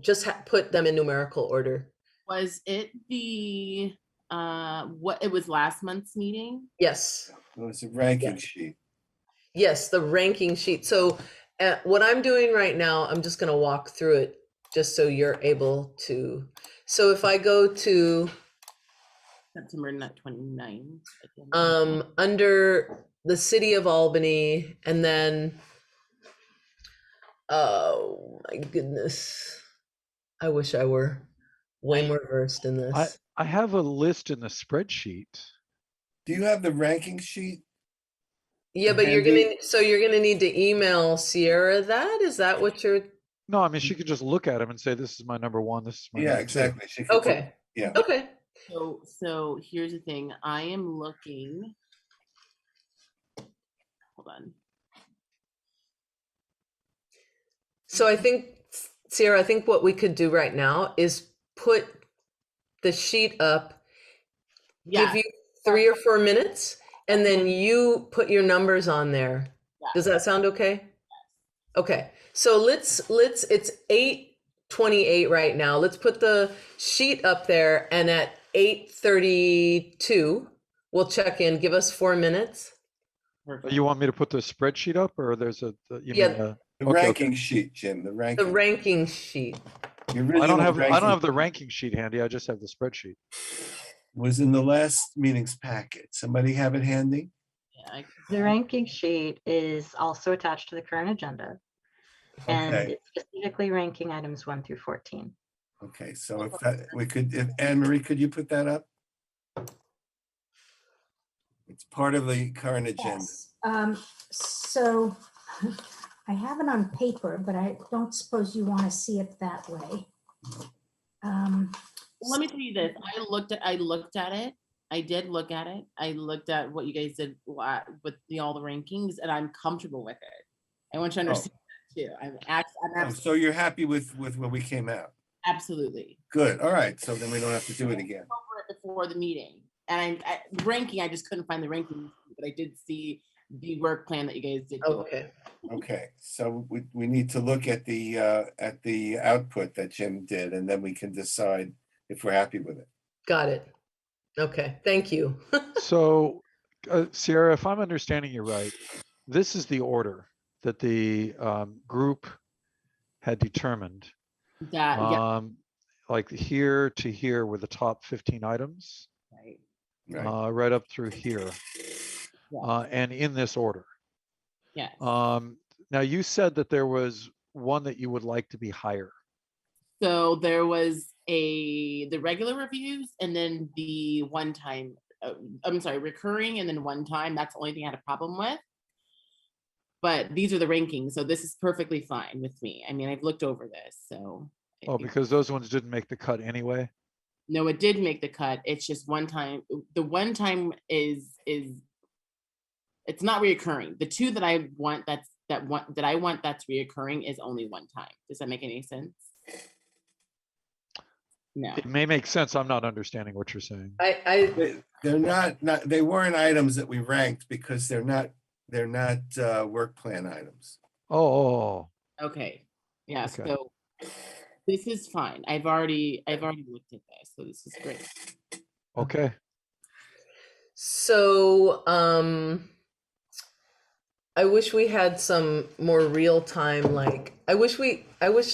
just put them in numerical order. Was it it was last month's meeting? Yes. It was a ranking sheet. Yes, the ranking sheet. So what I'm doing right now, I'm just going to walk through it just so you're able to. So if I go to September 29. Under the City of Albany, and then, oh my goodness, I wish I were way more versed in this. I have a list in the spreadsheet. Do you have the ranking sheet? Yeah, but you're gonna need to email Sierra that? Is that what you're? No, she could just look at them and say, "This is my number 1. This is my number 2." Exactly. She could Okay. Yeah. Okay. So here's the thing. I am looking. Hold on. So I think, Sierra, I think what we could do right now is put the sheet up, give you 3 or 4 minutes, and then you put your numbers on there. Does that sound okay? Okay. So it's 8:28 right now. Let's put the sheet up there, and at 8:32, we'll check in. Give us 4 minutes. You want me to put the spreadsheet up, or there's the ranking sheet, Jim. The ranking sheet. I don't have the ranking sheet handy. I just have the spreadsheet. Was in the last meeting's packet. Somebody have it handy? Yeah, the ranking sheet is also attached to the current agenda. And it's specifically ranking items 1 through 14. Okay, so if Anne Marie, could you put that up? It's part of the current agenda. Yes. So I have it on paper, but I don't suppose you want to see it that way. Let me tell you this. I looked at it. I did look at it. I looked at what you guys did with all the rankings, and I'm comfortable with it. I want you to understand that too. I'm So you're happy with where we came out? absolutely Good. All right. So then we don't have to do it again. over it before the meeting. And ranking, I just couldn't find the rankings, but I did see the work plan that you guys did. do. Okay. Okay. So we need to look at the output that Jim did, and then we can decide if we're happy with it. Got it. Okay. Thank you. So, Sierra, if I'm understanding you right, this is the order that the group had determined. That, yeah, Like here to here were the top 15 items, right. Right. right up through here, Yeah. and in this order. Yes. Now you said that there was one that you would like to be higher. So there was the regular reviews and then the one time, recurring and then one time. That's the only thing I had a problem with. But these are the rankings, so this is perfectly fine with me. I mean, I've looked over this, so. Oh, because those ones didn't make the cut anyway. No, it did make the cut. It's just one time. The one time is it's not reoccurring. The two that I want that's reoccurring is only one time. Does that make any sense? No. It may make sense. I'm not understanding what you're saying. They're not they weren't items that we ranked because they're not work plan items. Oh. Okay. Yeah. Okay. So this is fine. I've already looked at this, so this is great. Okay. So, I wish we had some more real time, like, I wish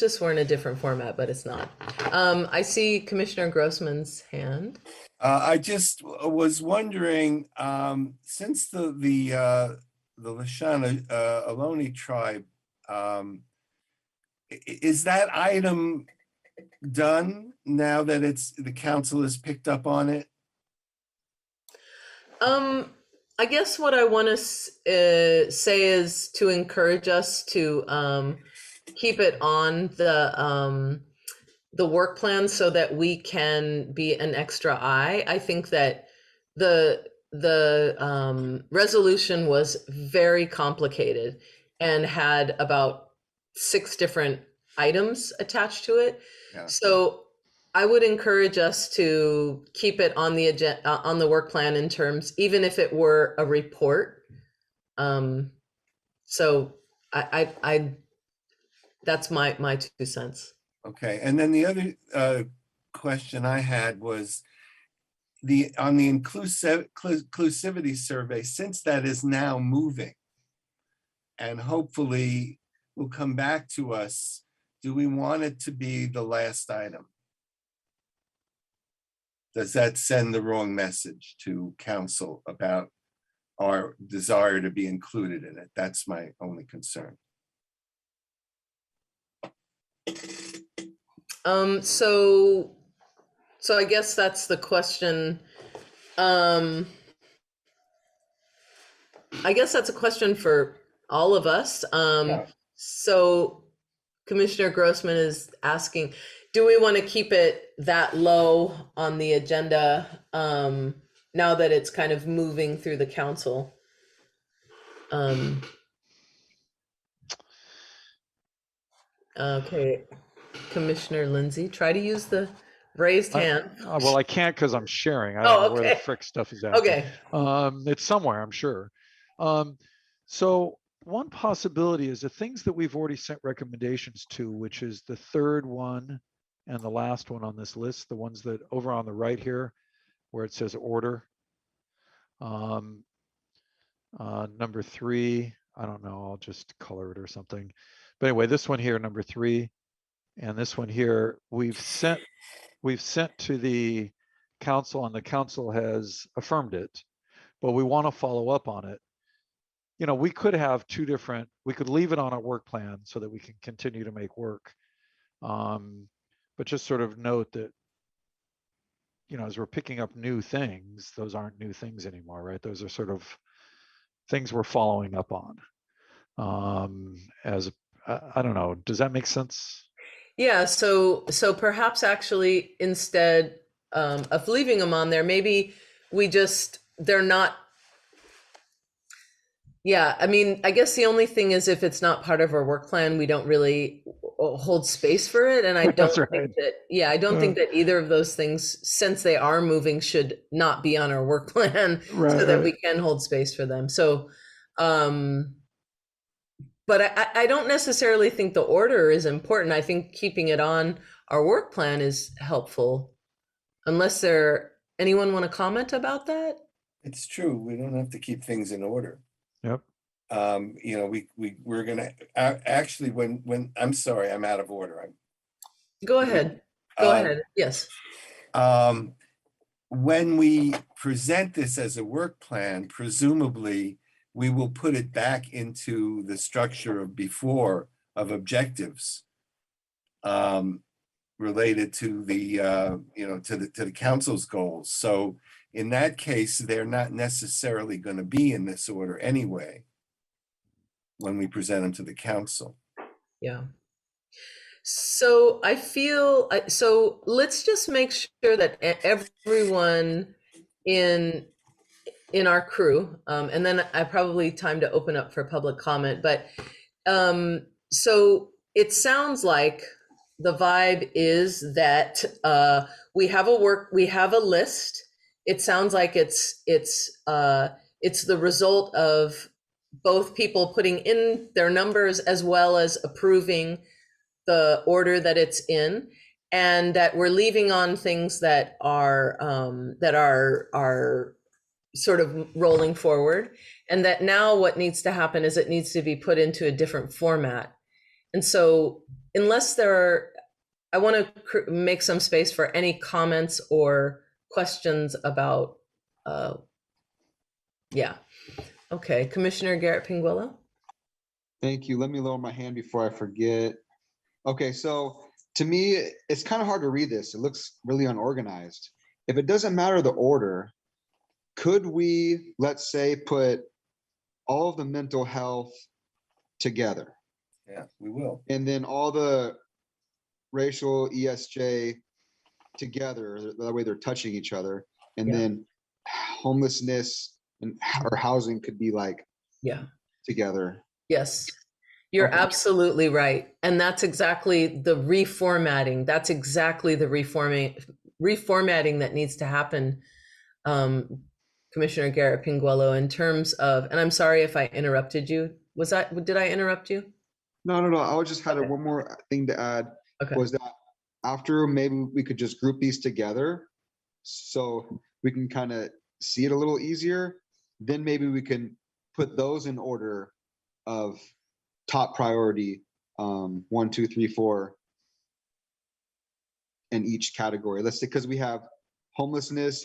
this were in a different format, but it's not. I see Commissioner Grossman's hand. I just was wondering, since the Lashana Ohlone tribe, is that item done now that the council has picked up on it? I guess what I want to say is to encourage us to keep it on the work plan so that we can be an extra eye. I think that the resolution was very complicated and had about 6 different items attached to it. Yeah. So I would encourage us to keep it on the agenda, on the work plan in terms, even if it were a report. So I that's my 2 cents. Okay, and then the other question I had was on the inclusivity survey, since that is now moving and hopefully will come back to us, do we want it to be the last item? Does that send the wrong message to council about our desire to be included in it? That's my only concern. So I guess that's the question. I guess that's a question for all of us. Yeah. So Commissioner Grossman is asking, do we want to keep it that low on the agenda now that it's kind of moving through the council? Okay, Commissioner Lindsay, try to use the raised hand. Well, I can't because I'm sharing. I don't know where the frick stuff is at. Okay. It's somewhere, I'm sure. So one possibility is the things that we've already sent recommendations to, which is the third one and the last one on this list, the ones that over on the right here, where it says order. Number 3, I don't know, I'll just color it or something. But anyway, this one here, number 3, and this one here, we've sent to the council and the council has affirmed it, but we want to follow up on it. You know, we could have 2 different, we could leave it on our work plan so that we can continue to make work. But just sort of note that as we're picking up new things, those aren't new things anymore, right? Those are sort of things we're following up on. I don't know, does that make sense? Yeah, so perhaps actually instead of leaving them on there, maybe they're not. Yeah, I mean, I guess the only thing is if it's not part of our work plan, we don't really hold space for it. And I don't That's think right. that, I don't think that either of those things, since they are moving, should not be on our work plan so that we can hold space for them. So, but I don't necessarily think the order is important. I think keeping it on our work plan is helpful. Unless anyone want to comment about that? It's true. We don't have to keep things in order. Yep. We're gonna actually when I'm sorry, I'm out of order. Go ahead. Go ahead. Yes. When we present this as a work plan, presumably we will put it back into the structure of before of objectives related to the to the council's goals. So in that case, they're not necessarily going to be in this order anyway when we present them to the council. Yeah. So I feel, so let's just make sure that everyone in our crew, and then I probably time to open up for public comment, but so it sounds like the vibe is that we have a list. It sounds like it's the result of both people putting in their numbers as well as approving the order that it's in, and that we're leaving on things that are sort of rolling forward, and that now what needs to happen is it needs to be put into a different format. And so unless I want to make some space for any comments or questions about okay, Commissioner Garrett Pinguello. Thank you. Let me lower my hand before I forget. Okay, so to me, it's kind of hard to read this. It looks really unorganized. If it doesn't matter the order, could we, let's say, put all of the mental health together? Yeah, we will. And then all the racial ESJ together, that way they're touching each other. And then homelessness or housing could be like together. Yes, you're absolutely right. And that's exactly the reformatting. That's exactly the reformatting that needs to happen, Commissioner Garrett Pinguello, in terms of, and I'm sorry if I interrupted you. Did I interrupt you? No. I was just had one more thing to add. Was that after maybe we could just group these together so we can kind of see it a little easier. Then maybe we can put those in order of top priority, 1, 2, 3, 4 in each category. Let's say, because we have homelessness,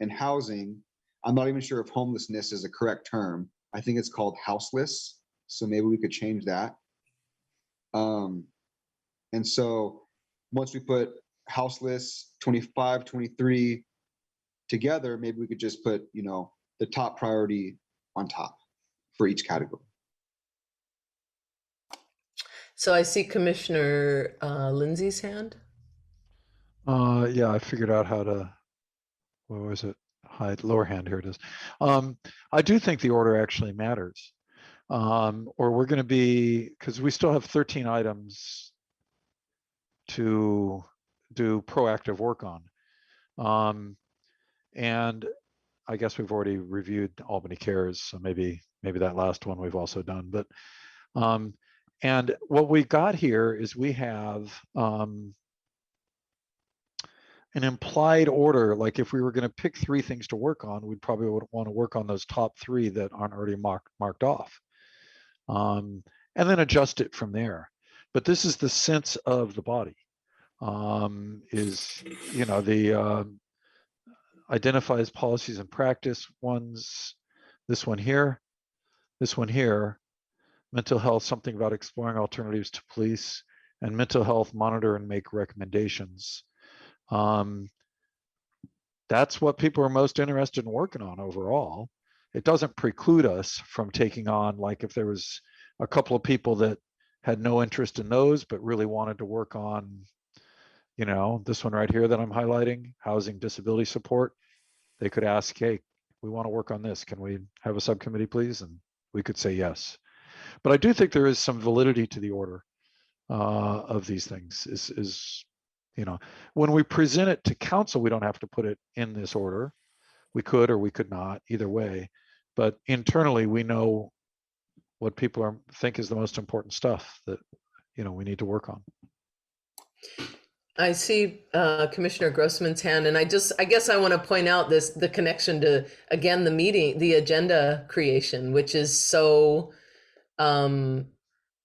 and housing. I'm not even sure if homelessness is a correct term. I think it's called houseless. So maybe we could change that. And so once we put houseless, 25, 23 together, maybe we could just put, the top priority on top for each category. So I see Commissioner Lindsay's hand. Yeah, I figured out how to, what was it? Hide lower hand, here it is. I do think the order actually matters. Or we're going to be, because we still have 13 items to do proactive work on. And I guess we've already reviewed Albany Cares, so maybe that last one we've also done. But and what we got here is we have an implied order. Like if we were going to pick 3 things to work on, we'd probably want to work on those top 3 that aren't already marked off, and then adjust it from there. But this is the sense of the body. Is the identifies policies and practice ones, this one here, mental health, something about exploring alternatives to police, and mental health, monitor and make recommendations. that's what people are most interested in working on overall. It doesn't preclude us from taking on, like if there was a couple of people that had no interest in those, but really wanted to work on, you know, this one right here that I'm highlighting, housing disability support, they could ask, hey, we want to work on this. Can we have a subcommittee, please? And we could say yes. But I do think there is some validity to the order of these things. Is you know, when we present it to council, we don't have to put it in this order. We could or we could not, either way. But internally, we know what people think is the most important stuff that, you know, we need to work on. I see Commissioner Grossman's hand, and I guess I want to point out the connection to, again, the agenda creation, which is so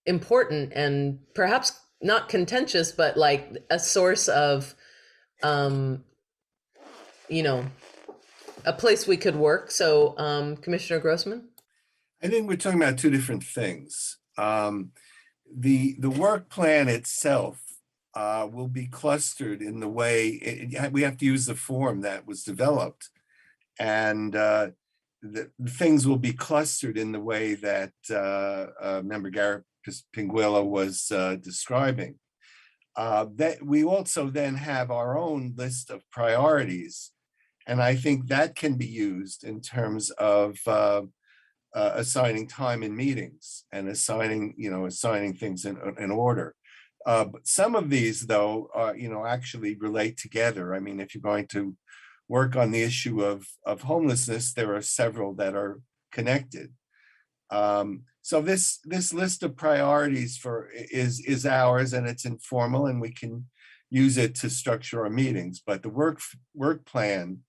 important and perhaps not contentious, but like a source of, you know, a place we could work. So Commissioner Grossman? I think we're talking about two different things. The work plan itself will be clustered in the way we have to use the form that was developed, and the things will be clustered in the way that Member Garrett Pinguilla was describing. That we also then have our own list of priorities, and I think that can be used in terms of assigning time in meetings and assigning things in order. But some of these, though, actually relate together. I mean, if you're going to work on the issue of homelessness, there are several that are connected. So this list of priorities is ours, and it's informal, and we can use it to structure our meetings. But the work plan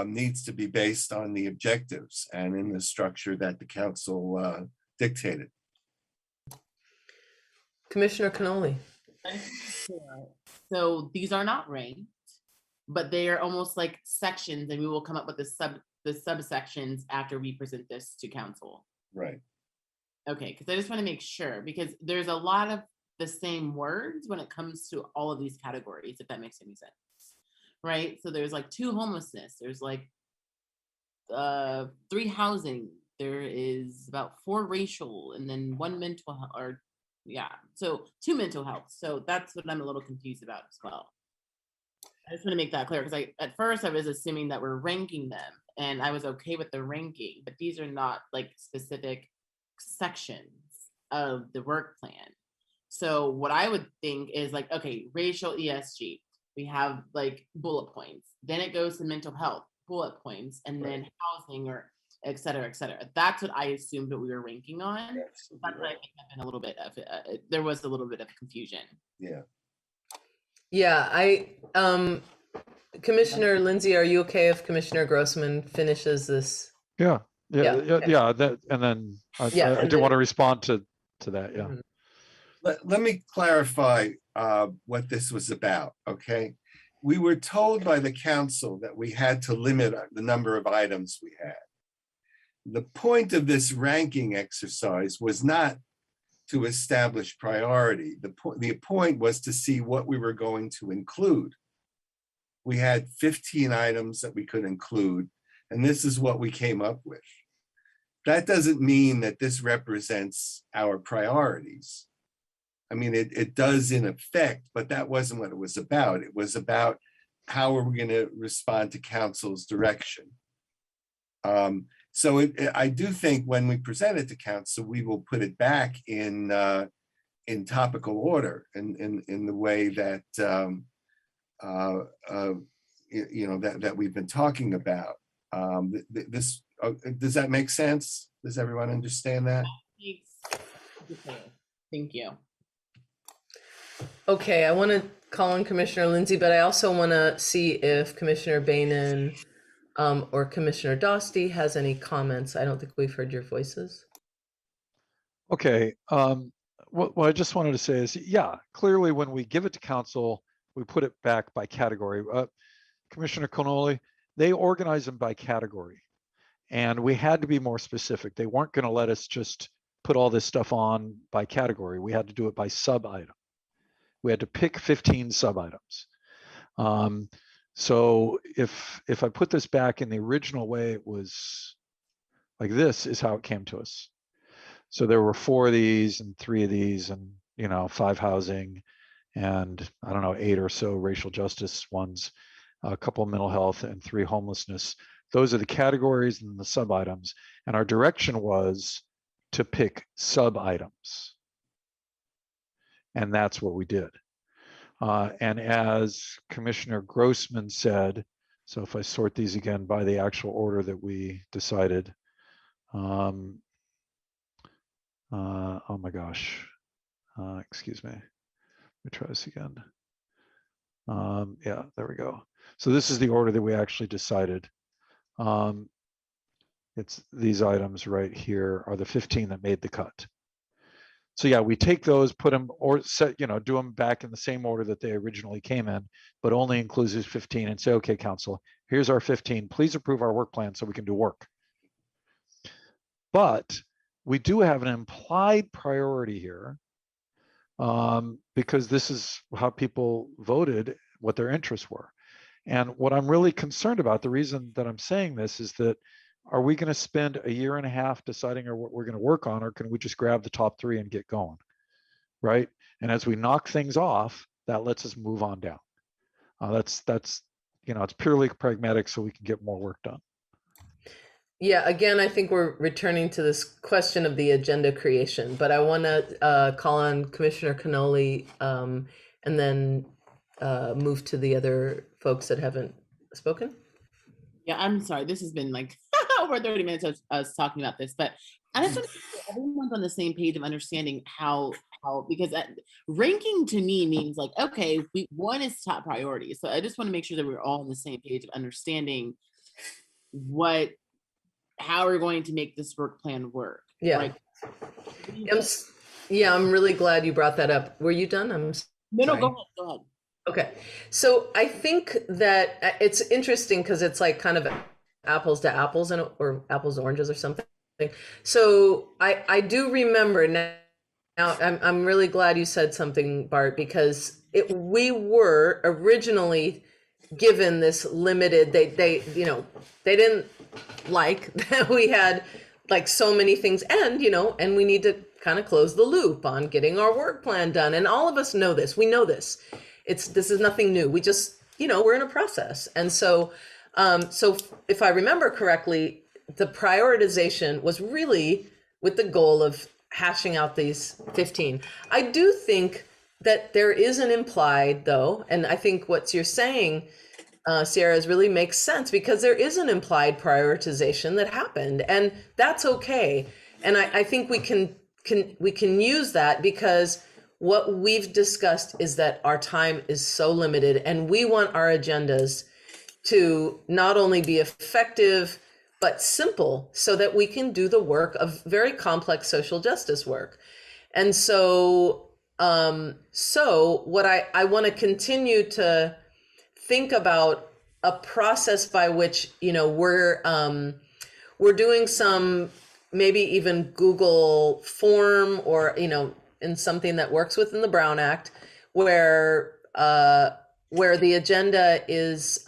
needs to be based on the objectives and in the structure that the council dictated. Commissioner Cannoli. So these are not ranked, but they are almost like sections, and we will come up with the subsections after we present this to council. Right. Okay, because I just want to make sure, because there's a lot of the same words when it comes to all of these categories, if that makes any sense. Right? So there's like 2 homelessness, there's like 3 housing, there is about 4 racial, and then 1 mental health, or yeah, so 2 mental health. So that's what I'm a little confused about as well. I just want to make that clear, because at first I was assuming that we're ranking them, and I was okay with the ranking, but these are not like specific sections of the work plan. So what I would think is like, okay, racial ESG, we have like bullet points, then it goes to mental health, bullet points, and then housing, or et cetera, et cetera. That's what I assumed that we were ranking on. That's what I think had been a little bit of, there was a little bit of confusion. Yeah. Yeah, Commissioner Lindsay, are you okay if Commissioner Grossman finishes this? Yeah. Okay. That, and then I do want to respond to that. Yeah. Let me clarify what this was about, okay? We were told by the council that we had to limit the number of items we had. The point of this ranking exercise was not to establish priority. The point was to see what we were going to include. We had 15 items that we could include, and this is what we came up with. That doesn't mean that this represents our priorities. I mean, it does in effect, but that wasn't what it was about. It was about how are we going to respond to council's direction. So I do think when we present it to council, we will put it back in topical order, in the way that that we've been talking about. Does that make sense? Does everyone understand that? Thank you. Okay, I want to call on Commissioner Lindsay, but I also want to see if Commissioner Bainan or Commissioner Dosty has any comments. I don't think we've heard your voices. Okay. What I just wanted to say is, yeah, clearly when we give it to council, we put it back by category. Commissioner Cannoli, they organize them by category, and we had to be more specific. They weren't going to let us just put all this stuff on by category. We had to do it by sub item. We had to pick 15 sub items. So if I put this back in the original way, it was like, this is how it came to us. So there were 4 of these and 3 of these, and 5 housing, and I don't know, 8 or so racial justice ones, a couple of mental health, and 3 homelessness. Those are the categories and the sub items. And our direction was to pick sub items. And that's what we did. And as Commissioner Grossman said, so if I sort these again by the actual order that we decided, oh my gosh, excuse me, let me try this again. Yeah, there we go. So this is the order that we actually decided. It's these items right here are the 15 that made the cut. So yeah, we take those, put them, or set, do them back in the same order that they originally came in, but only includes these 15, and say, okay, council, here's our 15. Please approve our work plan so we can do work. But we do have an implied priority here, because this is how people voted, what their interests were. And what I'm really concerned about, the reason that I'm saying this, is that, are we going to spend a year and a half deciding what we're going to work on, or can we just grab the top 3 and get going, right? And as we knock things off, that lets us move on down. That's it's purely pragmatic, so we can get more work done. Yeah, again, I think we're returning to this question of the agenda creation, but I want to call on Commissioner Cannoli, and then move to the other folks that haven't spoken. Yeah, I'm sorry. This has been like over 30 minutes of us talking about this, but I just want to make sure everyone's on the same page of understanding how because ranking to me means like, okay, one is top priority. So I just want to make sure that we're all on the same page of understanding how we're going to make this work plan work. Yeah. Like, I'm really glad you brought that up. Were you done? No, go ahead. Okay, so I think that it's interesting because it's like kind of apples to apples or apples to oranges or something. So I do remember now. I'm really glad you said something, Bart, because we were originally given this limited. They didn't like that we had like so many things, and we need to kind of close the loop on getting our work plan done. And all of us know this. We know this. This is nothing new. We just, we're in a process. And so, if I remember correctly, the prioritization was really with the goal of hashing out these 15. I do think that there is an implied though, and I think what you're saying, Sierra, really makes sense, because there is an implied prioritization that happened, and that's okay. And I think we can use that, because what we've discussed is that our time is so limited, and we want our agendas to not only be effective, but simple, so that we can do the work of very complex social justice work. And so, what I want to continue to think about a process by which, we're doing some, maybe even Google form, or, in something that works within the Brown Act, where the agenda is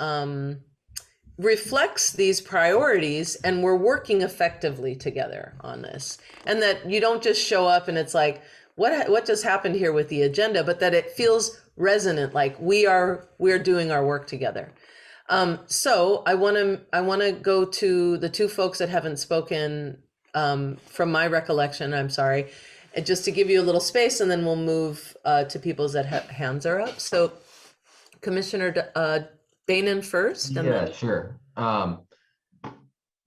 reflects these priorities, and we're working effectively together on this, and that you don't just show up and it's like, what just happened here with the agenda, but that it feels resonant, like we're doing our work together. So I want to go to the 2 folks that haven't spoken, from my recollection. I'm sorry. And just to give you a little space, and then we'll move to people's that hands are up. So Commissioner Bainan first. And yeah, then... sure.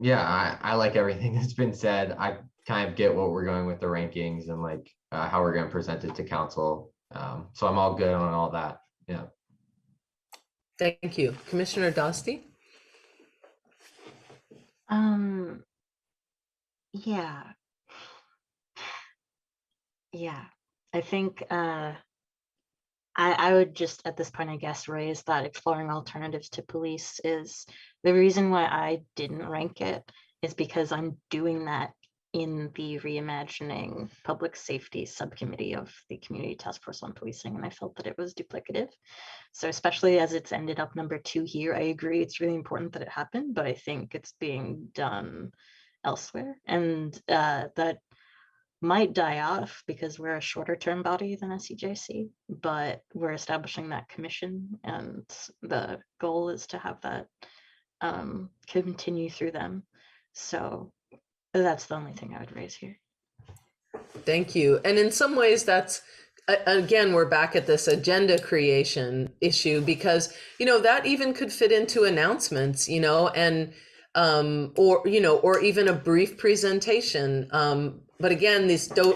Yeah, I like everything that's been said. I kind of get what we're going with the rankings, and like how we're going to present it to council. So I'm all good on all that. Yeah. Thank you. Commissioner Dostie? Yeah. I think I would just at this point, I guess, raise that exploring alternatives to police is the reason why I didn't rank it, is because I'm doing that in the Reimagining Public Safety Subcommittee of the Community Task Force on Policing, and I felt that it was duplicative. So especially as it's ended up number 2 here, I agree it's really important that it happened, but I think it's being done elsewhere, and that might die off because we're a shorter term body than SEJC, but we're establishing that commission, and the goal is to have that continue through them. So that's the only thing I would raise here. Thank you. And in some ways, that's, again, we're back at this agenda creation issue, because, you know, that even could fit into announcements, you know, and, or, you know, or even a brief presentation. But again,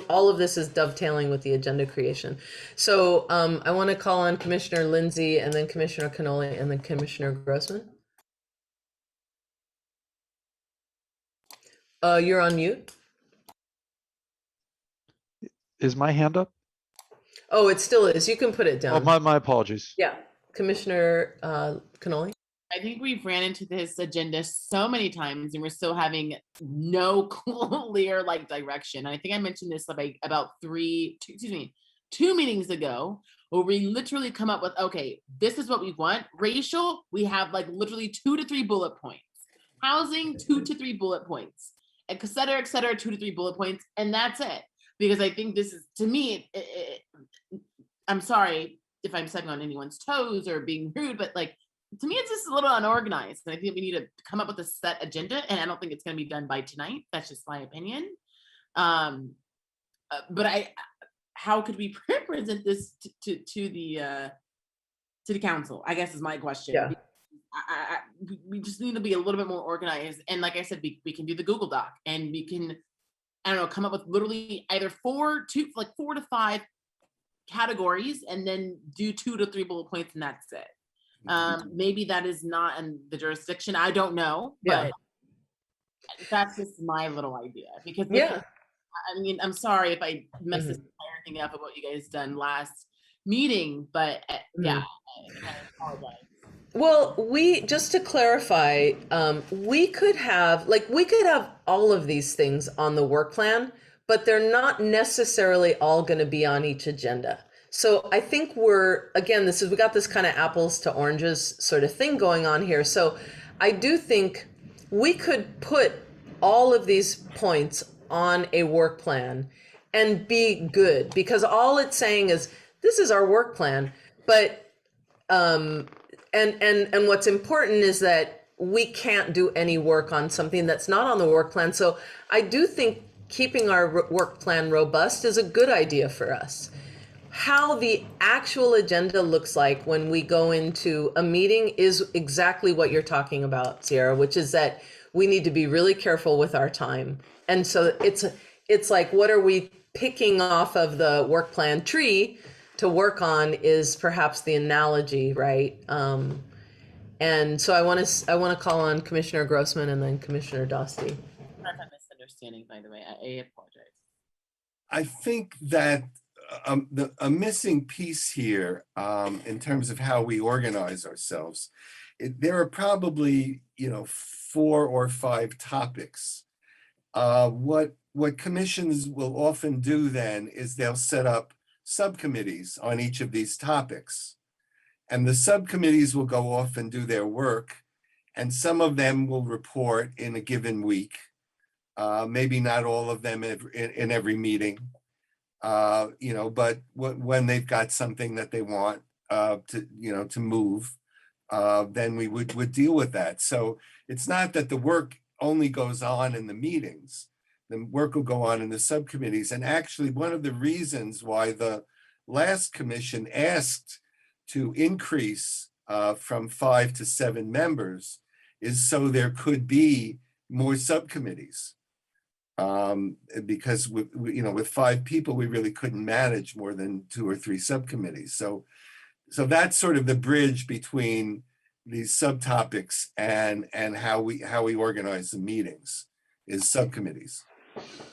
all of this is dovetailing with the agenda creation. So I want to call on Commissioner Lindsay, and then Commissioner Cannoli, and then Commissioner Grossman. You're on mute. Is my hand up? Oh, it still is. You can put it Oh, down. my apologies. Yeah. Commissioner Cannoli. I think we've ran into this agenda so many times and we're still having no clear like direction. I think I mentioned this about 2 meetings ago, where we literally come up with, okay, this is what we want. Racial, we have like literally 2 to 3 bullet points. Housing, 2 to 3 bullet points, et cetera, 2 to 3 bullet points. And that's it. Because I think this is, to me, I'm sorry if I'm stepping on anyone's toes or being rude, but like, to me, it's just a little unorganized. And I think we need to come up with a set agenda, and I don't think it's going to be done by tonight. That's just my opinion. But how could we present this to the council? I guess is my question. Yeah. We just need to be a little bit more organized. And like I said, we can do the Google Doc, and we can, I don't know, come up with literally either 4 to 5 categories, and then do 2 to 3 bullet points, and that's it. Maybe that is not in the jurisdiction. I don't know, Yeah. but that's just my little idea. Because Yeah. I mean, I'm sorry if I messed this entire thing up of what you guys done last meeting, but yeah, I apologize. Well, just to clarify, we could have all of these things on the work plan, but they're not necessarily all going to be on each agenda. So I think we got this kind of apples to oranges sort of thing going on here. So I do think we could put all of these points on a work plan and be good, because all it's saying is, this is our work plan. But, and what's important is that we can't do any work on something that's not on the work plan. So I do think keeping our work plan robust is a good idea for us. How the actual agenda looks like when we go into a meeting is exactly what you're talking about, Sierra, which is that we need to be really careful with our time. And so it's like, what are we picking off of the work plan tree to work on is perhaps the analogy, right? And so I want to call on Commissioner Grossman and then Commissioner Dostie. Not a misunderstanding, by the way. I apologize. I think that a missing piece here in terms of how we organize ourselves, there are probably 4 or 5 topics. What commissions will often do then is they'll set up subcommittees on each of these topics, and the subcommittees will go off and do their work, and some of them will report in a given week, maybe not all of them in every meeting. But when they've got something that they want to move, then we would deal with that. So it's not that the work only goes on in the meetings. The work will go on in the subcommittees. And actually, one of the reasons why the last commission asked to increase from 5 to 7 members is so there could be more subcommittees. Because with 5 people, we really couldn't manage more than 2 or 3 subcommittees. So that's sort of the bridge between these subtopics and how we organize the meetings is subcommittees.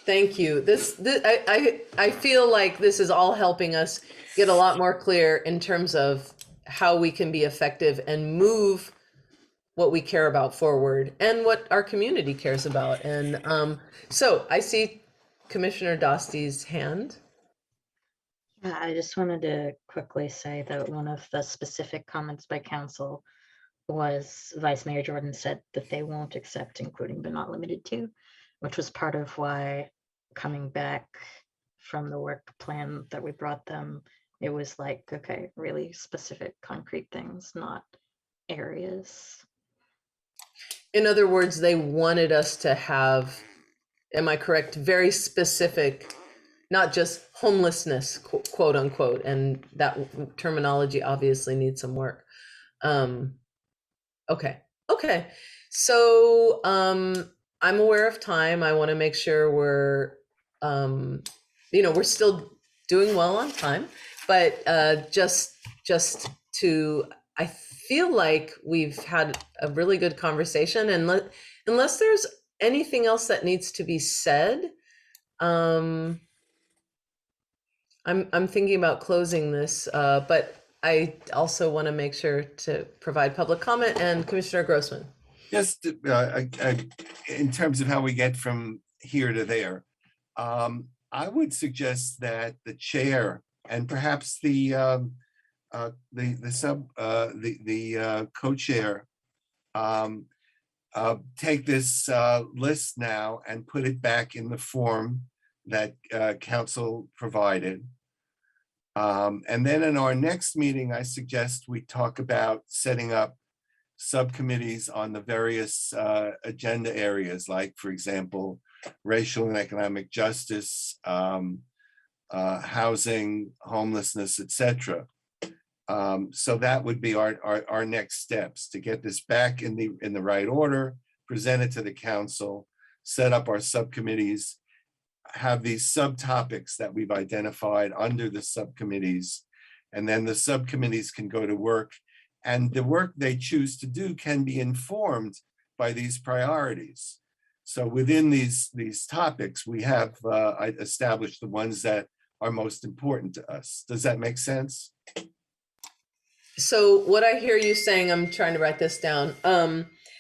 Thank you. I feel like this is all helping us get a lot more clear in terms of how we can be effective and move what we care about forward and what our community cares about. And so I see Commissioner Dosty's hand. Yeah, I just wanted to quickly say that one of the specific comments by council was Vice Mayor Jordan said that they won't accept including but not limited to, which was part of why coming back from the work plan that we brought them, it was like, okay, really specific, concrete things, not areas. In other words, they wanted us to have, am I correct, very specific, not just homelessness, quote unquote, and that terminology obviously needs some work. Okay. So I'm aware of time. I want to make sure we're, we're still doing well on time, but just to, I feel like we've had a really good conversation, and unless there's anything else that needs to be said, I'm thinking about closing this, but I also want to make sure to provide public comment. And Commissioner Grossman. Just in terms of how we get from here to there, I would suggest that the chair and perhaps the co-chair take this list now and put it back in the form that council provided. And then in our next meeting, I suggest we talk about setting up subcommittees on the various agenda areas, like, for example, racial and economic justice, housing, homelessness, etc. So that would be our next steps, to get this back in the right order, present it to the council, set up our subcommittees, have these subtopics that we've identified under the subcommittees, and then the subcommittees can go to work, and the work they choose to do can be informed by these priorities. So within these topics, we have established the ones that are most important to us. Does that make sense? So what I hear you saying, I'm trying to write this down,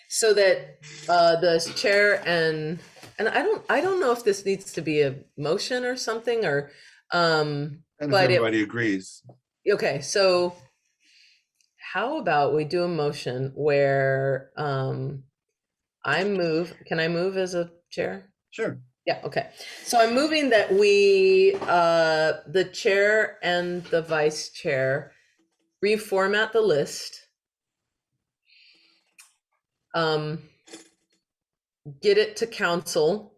so that the chair and I don't know if this needs to be a motion or something, or And if but everybody agrees. Okay, so how about we do a motion where I move, can I move as a chair? Sure. Yeah, okay. So I'm moving that we, the chair and the vice chair, reformat the list. Get it to council.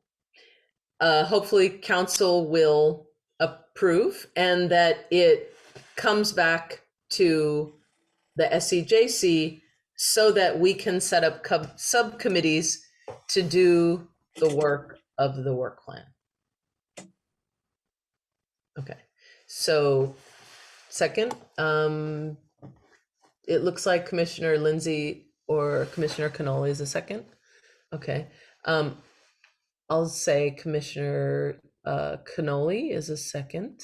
Hopefully council will approve, and that it comes back to the SCJC so that we can set up subcommittees to do the work of the work plan. Okay, so second, it looks like Commissioner Lindsay or Commissioner Cannoli is a second. Okay, I'll say Commissioner Cannoli is a second.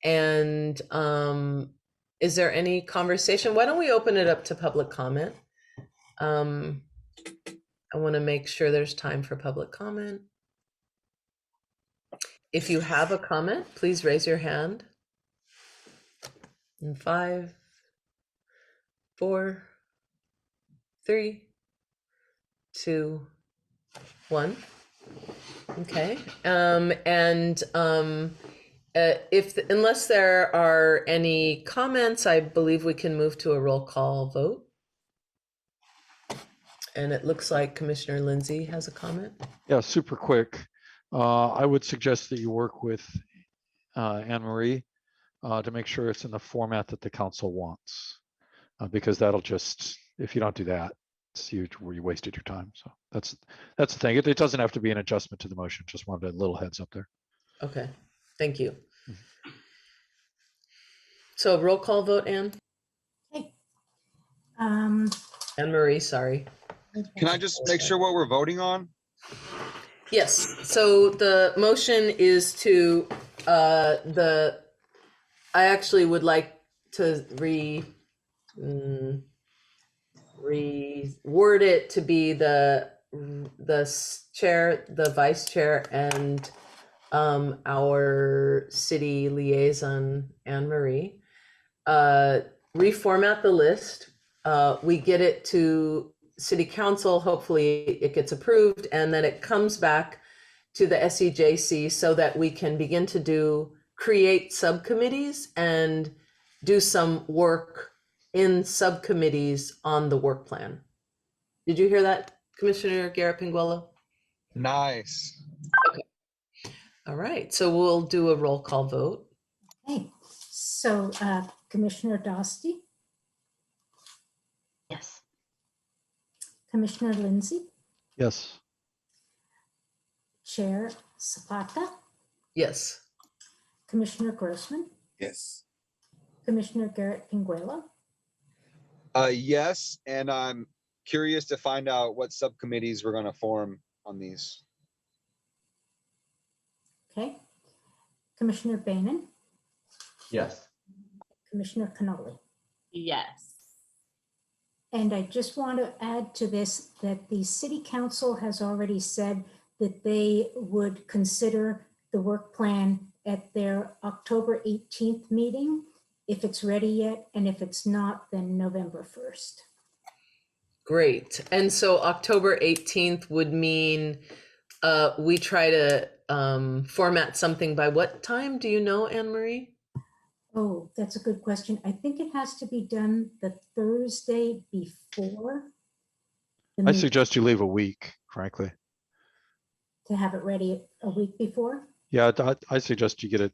And is there any conversation? Why don't we open it up to public comment? I want to make sure there's time for public comment. If you have a comment, please raise your hand. In 5, 4, 3, 2, 1. Okay. Unless there are any comments, I believe we can move to a roll call vote. And it looks like Commissioner Lindsay has a comment. Yeah, super quick. I would suggest that you work with Anne Marie to make sure it's in the format that the council wants, because that'll just, if you don't do that, it's huge where you wasted your time. So that's the thing. It doesn't have to be an adjustment to the motion. Just wanted a little heads up there. Okay, thank you. So roll call vote, Anne? Okay. Anne Marie, sorry. Can I just make sure what we're voting on? Yes, so the motion is to, I actually would like to reword it to be the chair, the vice chair, and our city liaison, Anne Marie. Reformat the list. We get it to city council. Hopefully it gets approved, and then it comes back to the SEJC so that we can begin to create subcommittees and do some work in subcommittees on the work plan. Did you hear that, Commissioner Garrett Pinguello? Nice. All right, so we'll do a roll call vote. Okay, so Commissioner Dosty, Yes. Commissioner Lindsay, Yes. Chair Zapata, Yes. Commissioner Grossman, Yes. Commissioner Garrett Pinguello, Yes, and I'm curious to find out what subcommittees we're gonna form on these. okay? Commissioner Bainan, Yes. Commissioner Cannoli. Yes. And I just want to add to this that the city council has already said that they would consider the work plan at their October 18th meeting, if it's ready yet, and if it's not, then November 1st. Great. And so October 18th would mean we try to format something by what time? Do you know, Anne Marie? Oh, that's a good question. I think it has to be done the Thursday before the I meeting, suggest you leave a week, frankly. to have it ready a week before. Yeah, I suggest you get it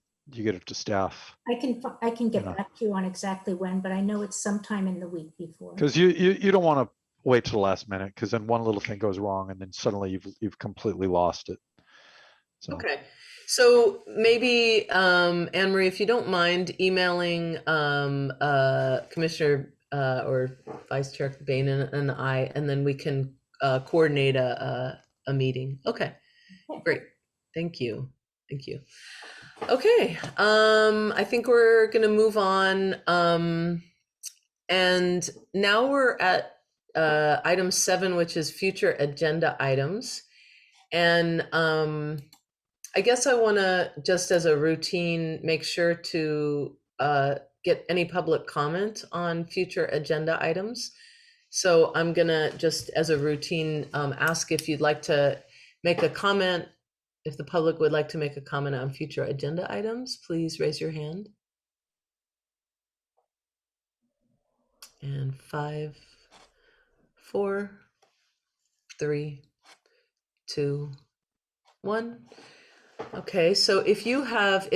to staff, I can get Yeah. back to you on exactly when, but I know it's sometime in the week before. because you don't want to wait till the last minute, because then one little thing goes wrong and then suddenly you've completely lost it. So Okay. So maybe, Anne Marie, if you don't mind emailing Commissioner or Vice Chair Bainan and I, and then we can coordinate a meeting. Okay, great. Thank you. Thank you. Okay, I think we're gonna move on. And now we're at item 7, which is future agenda items. And I guess I want to, just as a routine, make sure to get any public comment on future agenda items. So I'm gonna, just as a routine, ask if you'd like to make a comment. If the public would like to make a comment on future agenda items, please raise your hand. And 5, 4, 3, 2, 1. Okay, so if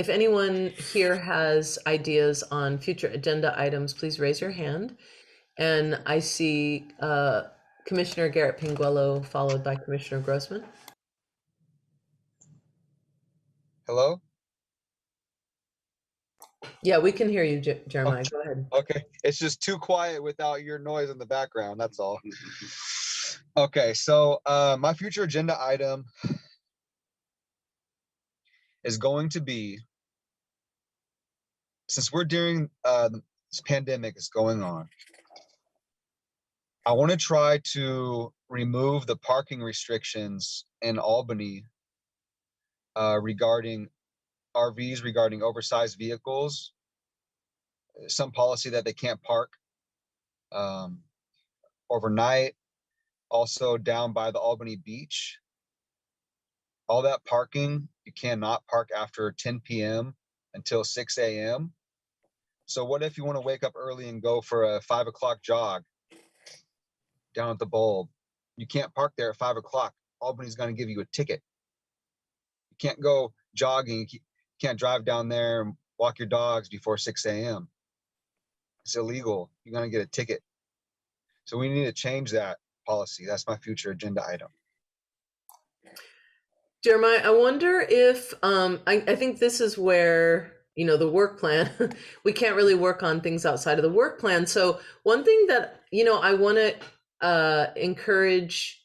anyone here has ideas on future agenda items, please raise your hand. And I see Commissioner Garrett Pinguello followed by Commissioner Grossman. Hello? Yeah, we can hear you, Jeremiah. Go ahead. Okay, it's just too quiet without your noise in the background, that's all. Okay, so my future agenda item is going to be, since we're during this pandemic is going on, I want to try to remove the parking restrictions in Albany regarding RVs, regarding oversized vehicles, some policy that they can't park overnight, also down by the Albany beach. All that parking, you cannot park after 10 p.m. until 6 a.m. So what if you want to wake up early and go for a 5 o'clock jog down at the Bulb? You can't park there at 5 o'clock. Albany's going to give you a ticket. You can't go jogging. You can't drive down there and walk your dogs before 6 a.m. It's illegal. You're going to get a ticket. So we need to change that policy. That's my future agenda item. Jeremiah, I wonder if, I think this is where, the work plan, we can't really work on things outside of the work plan. So one thing that, I want to encourage,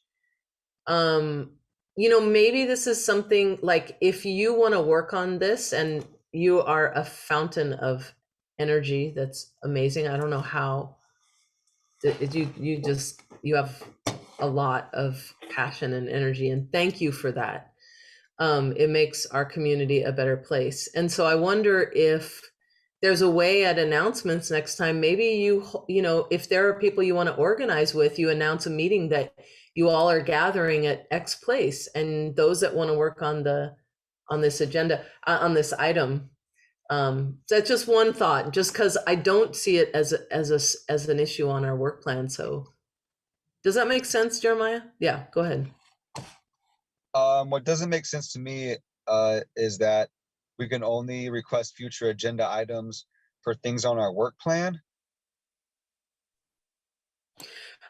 maybe this is something like, if you want to work on this and you are a fountain of energy, that's amazing. I don't know how You have a lot of passion and energy, and thank you for that. It makes our community a better place. And so I wonder if there's a way at announcements next time, maybe you know, if there are people you want to organize with, you announce a meeting that you all are gathering at X place, and those that want to work on this agenda, on this item. That's just one thought, just because I don't see it as an issue on our work plan. So does that make sense, Jeremiah? Yeah, go ahead. What doesn't make sense to me is that we can only request future agenda items for things on our work plan.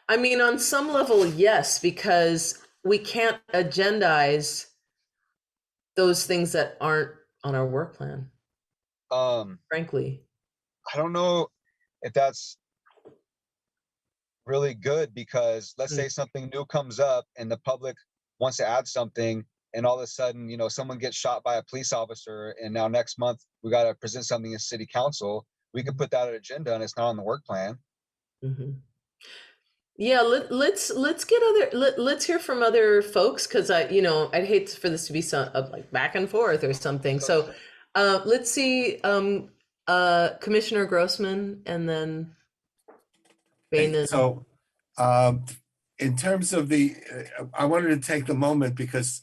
I mean, on some level, yes, because we can't agendize those things that aren't on our work plan, frankly. I don't know if that's really good, because let's say something new comes up and the public wants to add something, and all of a sudden, you know, someone gets shot by a police officer, and now next month we got to present something in city council. We could put that on agenda, and it's not on the work plan. Mm-hmm. Yeah, let's hear from other folks, because I'd hate for this to be some like back and forth or something. So let's see, Commissioner Grossman, and then Bainan. So in terms of I wanted to take the moment because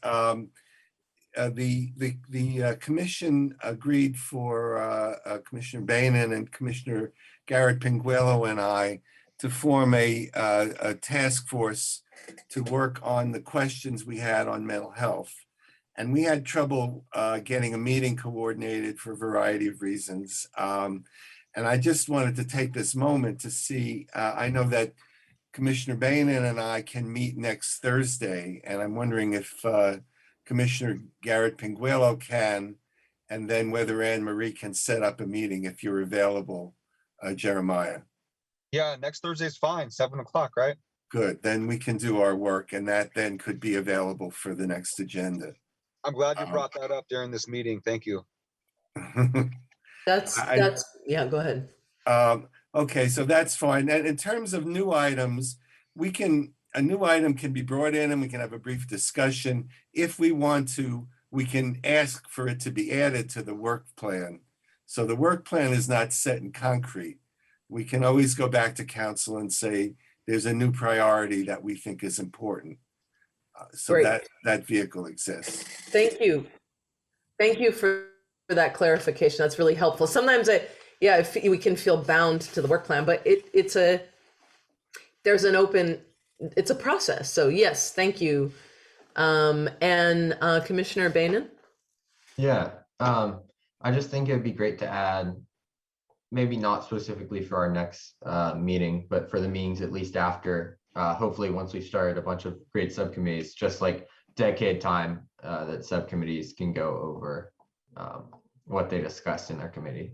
the commission agreed for Commissioner Bainan and Commissioner Garrett Pinguelo and I to form a task force to work on the questions we had on mental health. And we had trouble getting a meeting coordinated for a variety of reasons. And I just wanted to take this moment to see, I know that Commissioner Bainan and I can meet next Thursday, and I'm wondering if Commissioner Garrett Pinguelo can, and then whether Anne Marie can set up a meeting if you're available, Jeremiah. Yeah, next Thursday is fine, 7 o'clock, right? Good, then we can do our work, and that then could be available for the next agenda. I'm glad you brought that up during this meeting. Thank you. That's yeah, go ahead. Okay, so that's fine. And in terms of new items, a new item can be brought in and we can have a brief discussion. If we want to, we can ask for it to be added to the work plan. So the work plan is not set in concrete. We can always go back to council and say, there's a new priority that we think is important. So Great. that vehicle exists. Thank you. Thank you for that clarification. That's really helpful. Sometimes we can feel bound to the work plan, but it's a process. So yes, thank you. And Commissioner Bainan? Yeah, I just think it'd be great to add, maybe not specifically for our next meeting, but for the meetings at least after, hopefully once we've started a bunch of great subcommittees, just like decade time that subcommittees can go over what they discussed in their committee.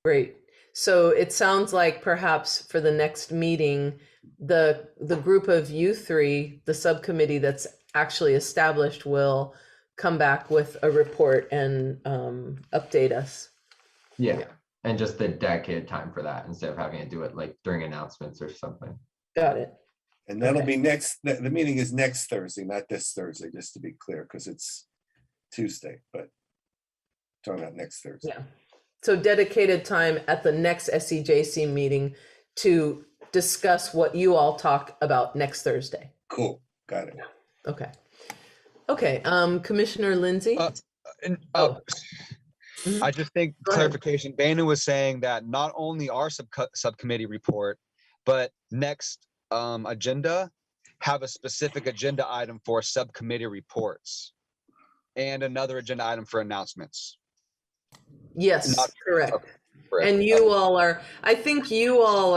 Great. So it sounds like perhaps for the next meeting, the group of you three, the subcommittee that's actually established, will come back with a report and update us. Yeah. And just the dedicated time for that instead of having to do it like during announcements or something. Got it. And that'll be the meeting is next Thursday, not this Thursday, just to be clear, because it's Tuesday, but talking about next Thursday. Yeah. So dedicated time at the next SCJC meeting to discuss what you all talk about next Thursday. Cool, got it. Okay. Okay, Commissioner Lindsay? I just think clarification, Bainan was saying that not only our subcommittee report, but next agenda, have a specific agenda item for subcommittee reports and another agenda item for announcements. Yes, correct. And you all are, I think you all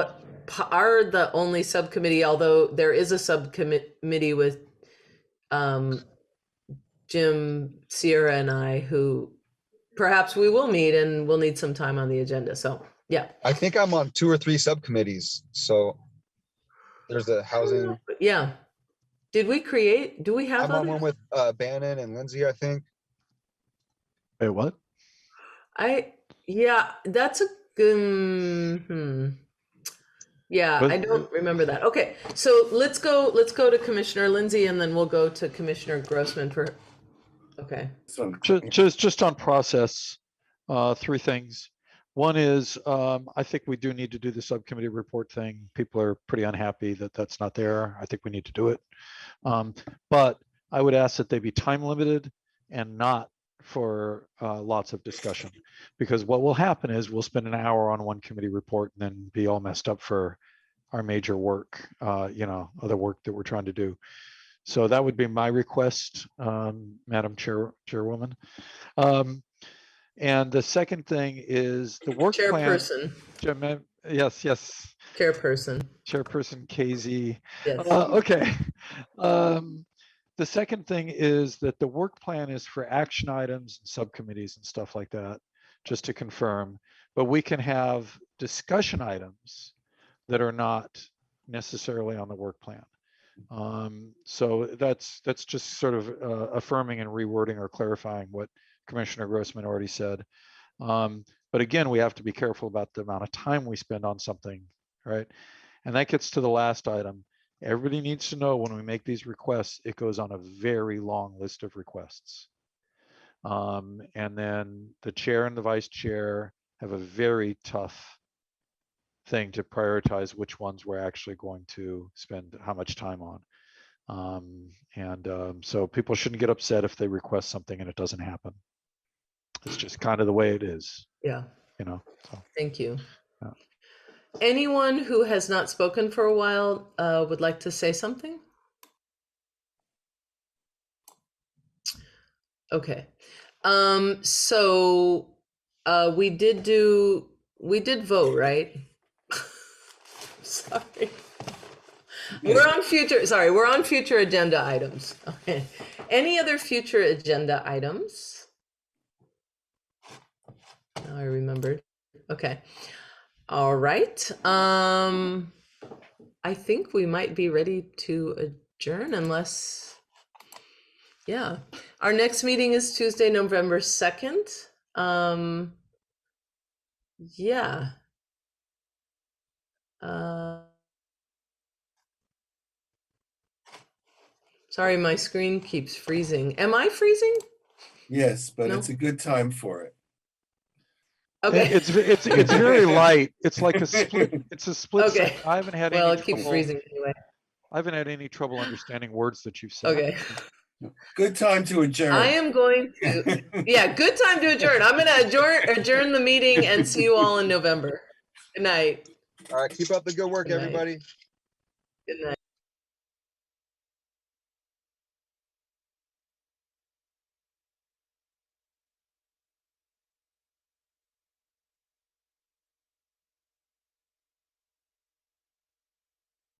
are the only subcommittee, although there is a subcommittee with Jim, Sierra, and I, who perhaps we will meet and we'll need some time on the agenda. So, yeah. I think I'm on 2 or 3 subcommittees. So there's the housing. Yeah. Do we have I'm on one with Bannon and Lindsay, I think. Wait, what? Yeah, that's a good, Yeah, But- I don't remember that. Okay, so let's go to Commissioner Lindsay and then we'll go to Commissioner Grossman for, okay. So, Just on process, three things. One is, I think we do need to do the subcommittee report thing. People are pretty unhappy that that's not there. I think we need to do it. But I would ask that they be time limited and not for lots of discussion. Because what will happen is we'll spend an hour on one committee report and then be all messed up for our major work, other work that we're trying to do. So that would be my request, Madam Chairwoman. And the second thing is the work plan. Chairperson, Yes, chairperson, Chairperson KZ. yes. Okay. The second thing is that the work plan is for action items and subcommittees and stuff like that, just to confirm. But we can have discussion items that are not necessarily on the work plan. So that's just sort of affirming and rewording or clarifying what Commissioner Grossman already said. But again, we have to be careful about the amount of time we spend on something, right? And that gets to the last item. Everybody needs to know when we make these requests, it goes on a very long list of requests. And then the chair and the vice chair have a very tough thing to prioritize which ones we're actually going to spend how much time on. So people shouldn't get upset if they request something and it doesn't happen. It's just kind of the way it is. Yeah. So. Thank you. Yeah. Anyone who has not spoken for a while would like to say something? Okay. So we did vote, right? Sorry. We're on future agenda items. Okay. Any other future agenda items? Now I remembered. Okay. All right. I think we might be ready to adjourn unless, yeah. Our next meeting is Tuesday, November 2nd. Yeah. Sorry, my screen keeps freezing. Am I freezing? yes, but No. it's a good time for it. Okay. It's very light. It's like a split. It's a split Okay. second. I haven't had Well, any it keeps trouble. freezing anyway. I haven't had any trouble understanding words that you've said. Okay. Good time to adjourn. I am going to, yeah, good time to adjourn. I'm going to adjourn the meeting and see you all in November. Good night. All right, keep up the good work, Good night. everybody. Good night.